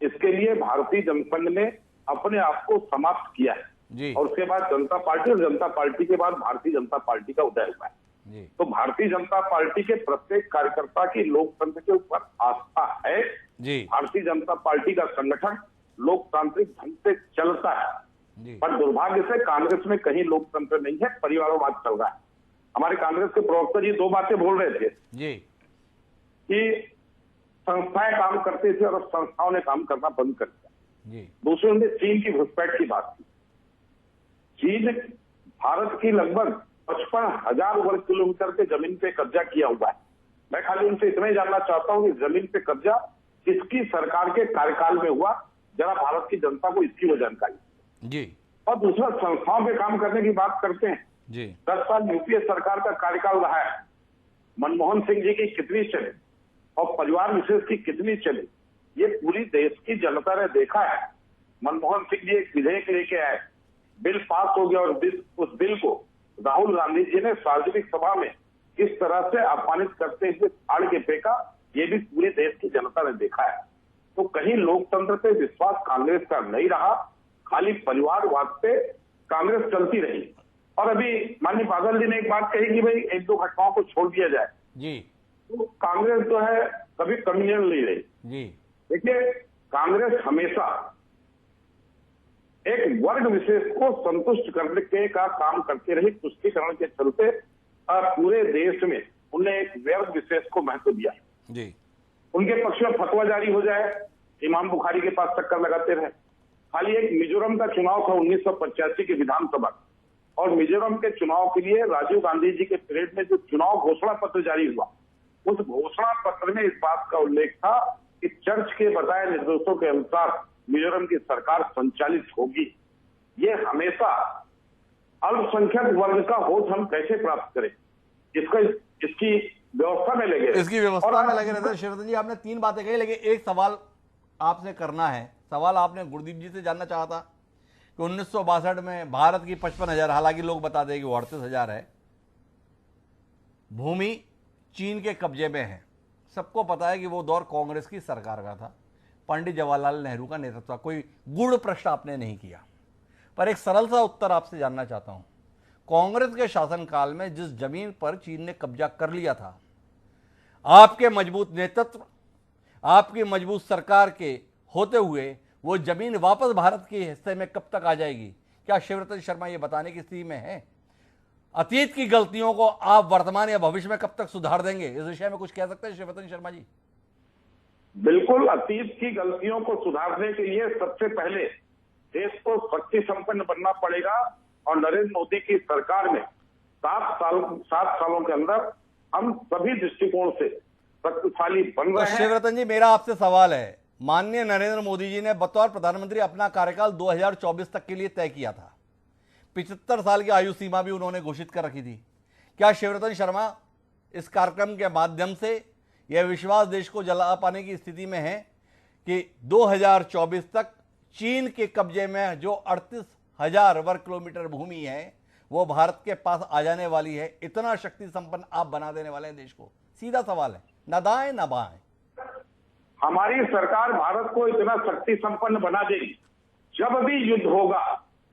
इसके लिए भारतीय जनसंघ ने अपने आप को समाप्त किया है जी और उसके बाद जनता पार्टी, और जनता पार्टी के बाद भारतीय जनता पार्टी का उदय हुआ है। जी तो भारतीय जनता पार्टी के प्रत्येक कार्यकर्ता की लोकतंत्र के ऊपर आस्था है। जी भारतीय जनता पार्टी का संगठन लोकतांत्रिक ढंग से चलता है, जी पर दुर्भाग्य से कांग्रेस में कहीं लोकतंत्र नहीं है, परिवारवाद चल रहा है। हमारे कांग्रेस के प्रवक्ता जी 2 बातें बोल रहे थे जी कि संस्थाएं काम करती थी और संस्थाओं ने काम करना बंद कर दिया। जी दूसरे उन्होंने चीन की घुसपैठ की बात की। चीन भारत की लगभग 55,000 वर्ग किलोमीटर के जमीन पे कब्जा किया हुआ है। मैं खाली उनसे इतना ही जानना चाहता हूं कि जमीन पे कब्जा किसकी सरकार के कार्यकाल में हुआ, जरा भारत की जनता को इसकी वो जानकारी। जी और दूसरा, संस्थाओं पे काम करने की बात करते हैं। जी 10 साल यूपीए सरकार का कार्यकाल रहा है, मनमोहन सिंह जी की कितनी चली और परिवार विशेष की कितनी चली, ये पूरी देश की जनता ने देखा है। मनमोहन सिंह जी एक विधेयक लेके आए, बिल पास हो गया और उस बिल को राहुल गांधी जी ने सार्वजनिक सभा में किस तरह से अपमानित करते हुए फाड़ के फेंका, ये भी पूरे देश की जनता ने देखा है। तो कहीं लोकतंत्र पे विश्वास कांग्रेस का नहीं रहा, खाली परिवारवाद पे कांग्रेस चलती रही। और अभी माननीय बादल जी ने एक बात कही कि भाई 1-2 घटनाओं को छोड़ दिया जाए, जी तो कांग्रेस जो है कभी कम्युनियन नहीं रही। जी देखिए, कांग्रेस हमेशा एक वर्ग विशेष को संतुष्ट करने के का काम करती रही। तुष्टीकरण के चलते पूरे देश में उन्हें एक वर्ग विशेष को महत्व दिया। जी उनके पक्ष में फतवा जारी हो जाए, इमाम बुखारी के पास चक्कर लगाते रहे। खाली एक मिजोरम का चुनाव था 1985 की विधानसभा, और मिजोरम के चुनाव के लिए राजीव गांधी जी के पीरियड में जो चुनाव घोषणा पत्र जारी हुआ, उस घोषणा पत्र में इस बात का उल्लेख था कि चर्च के बताए निर्देशों के अनुसार मिजोरम की सरकार संचालित होगी। ये हमेशा अल्पसंख्यक वर्ग का वोट हम कैसे प्राप्त करें, इसकी व्यवस्था में लगे, इसकी व्यवस्था में लगे रहते हैं। शिवरतन जी, आपने 3 बातें कही, लेकिन एक सवाल आपसे करना है। सवाल आपने गुरदीप जी से जानना चाहा था कि 1962 में भारत की 55,000, हालांकि लोग बताते हैं कि वो 38,000 है, भूमि चीन के कब्जे में है। सबको पता है कि वो दौर कांग्रेस की सरकार का था, पंडित जवाहरलाल नेहरू का नेतृत्व। कोई गूढ़ प्रश्न आपने नहीं किया, पर एक सरल सा उत्तर आपसे जानना चाहता हूं। कांग्रेस के शासनकाल में जिस जमीन पर चीन ने कब्जा कर लिया था, आपके मजबूत नेतृत्व, आपकी मजबूत सरकार के होते हुए वो जमीन वापस भारत के हिस्से में कब तक आ जाएगी? क्या शिवरतन शर्मा ये बताने की स्थिति में है? अतीत की गलतियों को आप वर्तमान या भविष्य में कब तक सुधार देंगे? इस विषय में कुछ कह सकते हैं शिवरतन शर्मा जी? बिल्कुल, अतीत की गलतियों को सुधारने के लिए सबसे पहले देश को शक्ति संपन्न बनना पड़ेगा, और नरेंद्र मोदी की सरकार में 7 सालों के अंदर हम सभी दृष्टिकोण से शक्तिशाली बन तो रहे हैं। शिवरतन जी, मेरा आपसे सवाल है, माननीय नरेंद्र मोदी जी ने बतौर प्रधानमंत्री अपना कार्यकाल 2024 तक के लिए तय किया था। 75 साल की आयु सीमा भी उन्होंने घोषित कर रखी थी। क्या शिवरतन शर्मा इस कार्यक्रम के माध्यम से यह विश्वास देश को जला पाने की स्थिति में है कि 2024 तक चीन के कब्जे में जो 38,000 वर्ग किलोमीटर भूमि है वो भारत के पास आ जाने वाली है? इतना शक्ति संपन्न आप बना देने वाले हैं देश को? सीधा सवाल है, ना दाएं ना बाएं। हमारी सरकार भारत को इतना शक्ति संपन्न बना देगी, जब भी युद्ध होगा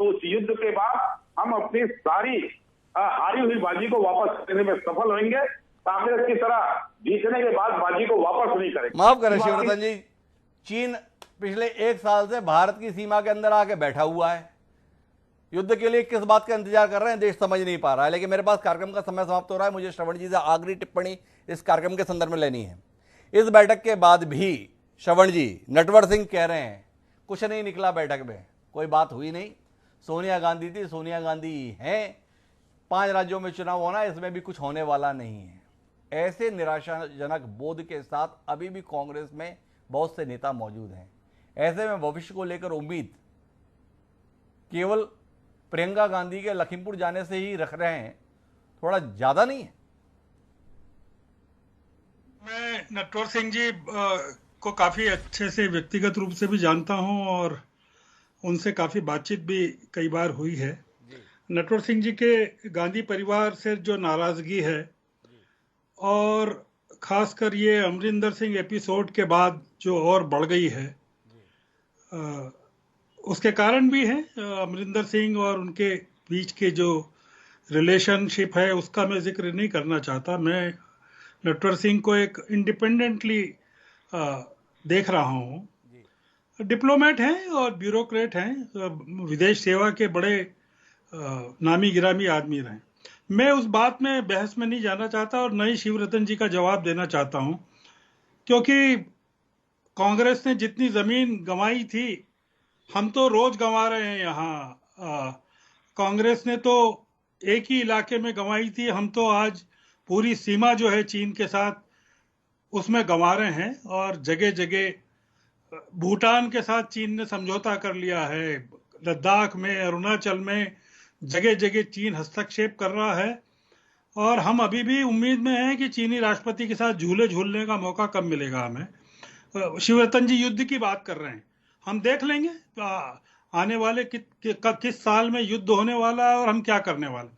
तो उस युद्ध के बाद हम अपनी सारी हारी हुई बाजी को वापस करने में सफल होंगे। कांग्रेस की तरह जीतने के बाद बाजी को वापस नहीं करेंगे। माफ करें शिवरतन जी, चीन पिछले 1 साल से भारत की सीमा के अंदर आके बैठा हुआ है। युद्ध के लिए किस बात का इंतजार कर रहे हैं देश समझ नहीं पा रहा है। लेकिन मेरे पास कार्यक्रम का समय समाप्त हो रहा है, मुझे श्रवण जी से आखिरी टिप्पणी इस कार्यक्रम के संदर्भ में लेनी है। इस बैठक के बाद भी श्रवण जी, नटवर सिंह कह रहे हैं कुछ नहीं निकला बैठक में, कोई बात हुई नहीं, सोनिया गांधी थी, सोनिया गांधी हैं, 5 राज्यों में चुनाव होना, इसमें भी कुछ होने वाला नहीं है। ऐसे निराशाजनक बोध के साथ अभी भी कांग्रेस में बहुत से नेता मौजूद हैं। ऐसे में भविष्य को लेकर उम्मीद केवल प्रियंका गांधी के लखीमपुर जाने से ही रख रहे हैं थोड़ा ज्यादा नहीं है? मैं नटवर सिंह जी को काफी अच्छे से व्यक्तिगत रूप से भी जानता हूं और उनसे काफी बातचीत भी कई बार हुई है। नटवर सिंह जी के गांधी परिवार से जो नाराजगी है और खासकर ये अमरिंदर सिंह एपिसोड के बाद जो और बढ़ गई है, उसके कारण भी है। अमरिंदर सिंह और उनके बीच के जो रिलेशनशिप है उसका मैं जिक्र नहीं करना चाहता। मैं नटवर सिंह को एक इंडिपेंडेंटली देख रहा हूँ। डिप्लोमेट हैं और ब्यूरोक्रेट हैं, विदेश सेवा के बड़े नामी गिरामी आदमी रहे। मैं उस बात में बहस में नहीं जाना चाहता और न ही शिवरतन जी का जवाब देना चाहता हूँ, क्योंकि कांग्रेस ने जितनी जमीन गंवाई थी हम तो रोज गंवा रहे हैं यहाँ। कांग्रेस ने तो एक ही इलाके में गंवाई थी, हम तो आज पूरी सीमा जो है चीन के साथ उसमें गंवा रहे हैं। और जगह जगह भूटान के साथ चीन ने समझौता कर लिया है, लद्दाख में, अरुणाचल में जगह जगह चीन हस्तक्षेप कर रहा है। और हम अभी भी उम्मीद में हैं कि चीनी राष्ट्रपति के साथ झूले झूलने का मौका कब मिलेगा हमें। शिवरतन जी युद्ध की बात कर रहे हैं, हम देख लेंगे आने वाले किस साल में युद्ध होने वाला है और हम क्या करने वाले।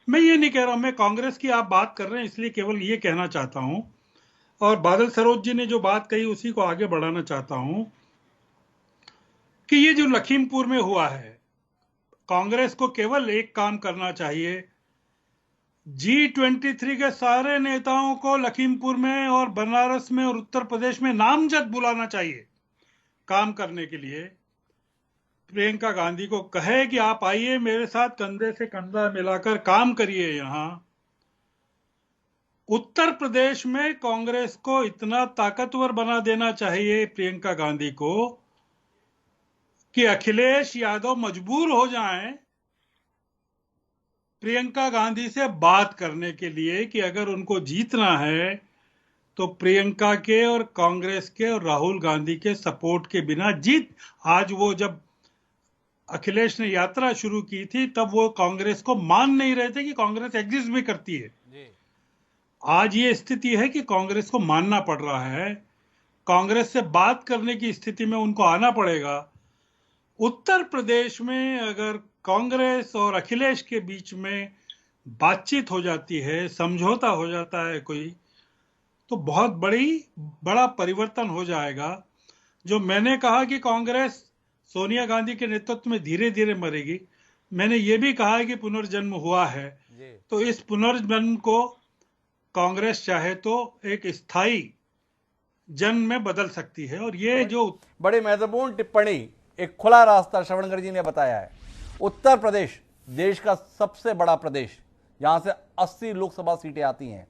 मैं ये नहीं कह रहा हूं, मैं कांग्रेस की आप बात कर रहे हैं इसलिए केवल ये कहना चाहता हूं, और बादल सरोज जी ने जो बात कही उसी को आगे बढ़ाना चाहता हूं कि ये जो लखीमपुर में हुआ है, कांग्रेस को केवल एक काम करना चाहिए, G23 के सारे नेताओं को लखीमपुर में और बनारस में और उत्तर प्रदेश में नामजद बुलाना चाहिए काम करने के लिए। प्रियंका गांधी को कहे कि आप आइए मेरे साथ, कंधे से कंधा मिलाकर काम करिए। यहां उत्तर प्रदेश में कांग्रेस को इतना ताकतवर बना देना चाहिए प्रियंका गांधी को कि अखिलेश यादव मजबूर हो जाएं प्रियंका गांधी से बात करने के लिए कि अगर उनको जीतना है तो प्रियंका के और कांग्रेस के और राहुल गांधी के सपोर्ट के बिना जीत। आज वो जब अखिलेश ने यात्रा शुरू की थी तब वो कांग्रेस को मान नहीं रहे थे कि कांग्रेस एग्जिस्ट भी करती है। आज ये स्थिति है कि कांग्रेस को मानना पड़ रहा है, कांग्रेस से बात करने की स्थिति में उनको आना पड़ेगा। उत्तर प्रदेश में अगर कांग्रेस और अखिलेश के बीच में बातचीत हो जाती है, समझौता हो जाता है कोई, तो बहुत बड़ा परिवर्तन हो जाएगा। जो मैंने कहा कि कांग्रेस सोनिया गांधी के नेतृत्व में धीरे धीरे मरेगी, मैंने ये भी कहा कि पुनर्जन्म हुआ है, तो इस पुनर्जन्म को कांग्रेस चाहे तो एक स्थायी जन्म में बदल सकती है। और ये जो बड़ी महत्वपूर्ण टिप्पणी, एक खुला रास्ता श्रवणकर जी ने बताया है। उत्तर प्रदेश देश का सबसे बड़ा प्रदेश, जहां से 80 लोकसभा सीटें आती हैं,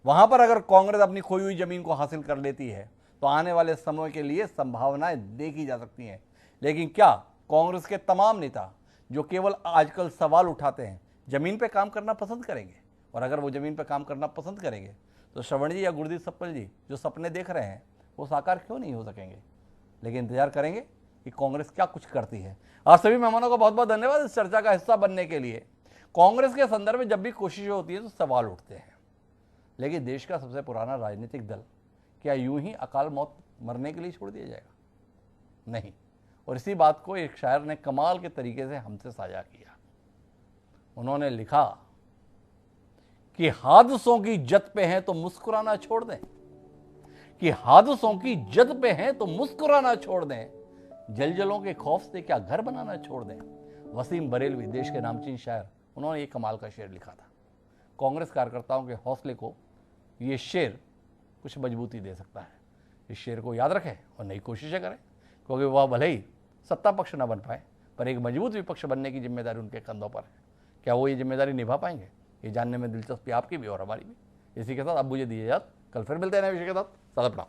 वहां पर अगर कांग्रेस अपनी खोई हुई जमीन को हासिल कर लेती है तो आने वाले समय के लिए संभावनाएं देखी जा सकती हैं। लेकिन क्या कांग्रेस के तमाम नेता जो केवल आजकल सवाल उठाते हैं जमीन पे काम करना पसंद करेंगे? और अगर वो जमीन पे काम करना पसंद करेंगे तो श्रवण जी या गुरदीप सप्पल जी जो सपने देख रहे हैं वो साकार क्यों नहीं हो सकेंगे? लेकिन इंतजार करेंगे कि कांग्रेस क्या कुछ करती है। आप सभी मेहमानों का बहुत बहुत धन्यवाद इस चर्चा का हिस्सा बनने के लिए। कांग्रेस के संदर्भ में जब भी कोशिशें होती है तो सवाल उठते हैं, लेकिन देश का सबसे पुराना राजनीतिक दल क्या यूं ही अकाल मौत मरने के लिए छोड़ दिया जाएगा? नहीं। और इसी बात को एक शायर ने कमाल के तरीके से हमसे साझा किया। उन्होंने लिखा कि हादसों की जद पे हैं तो मुस्कुराना छोड़ दें, कि हादसों की जद पे हैं तो मुस्कुराना छोड़ दें, जलजलों के खौफ से क्या घर बनाना छोड़ दें। वसीम बरेलवी, देश के नामचीन शायर, उन्होंने एक कमाल का शेर लिखा था। कांग्रेस कार्यकर्ताओं के हौसले को ये शेर कुछ मजबूती दे सकता है। इस शेर को याद रखें और नई कोशिशें करें, क्योंकि वह भले ही सत्ता पक्ष न बन पाए पर एक मजबूत विपक्ष बनने की जिम्मेदारी उनके कंधों पर है। क्या वो ये जिम्मेदारी निभा पाएंगे? ये जानने में दिलचस्पी आपकी भी और हमारी भी। इसी के साथ अब मुझे दीजिए इजाजत, कल फिर मिलते हैं नए विषय के साथ। सदा प्रणाम।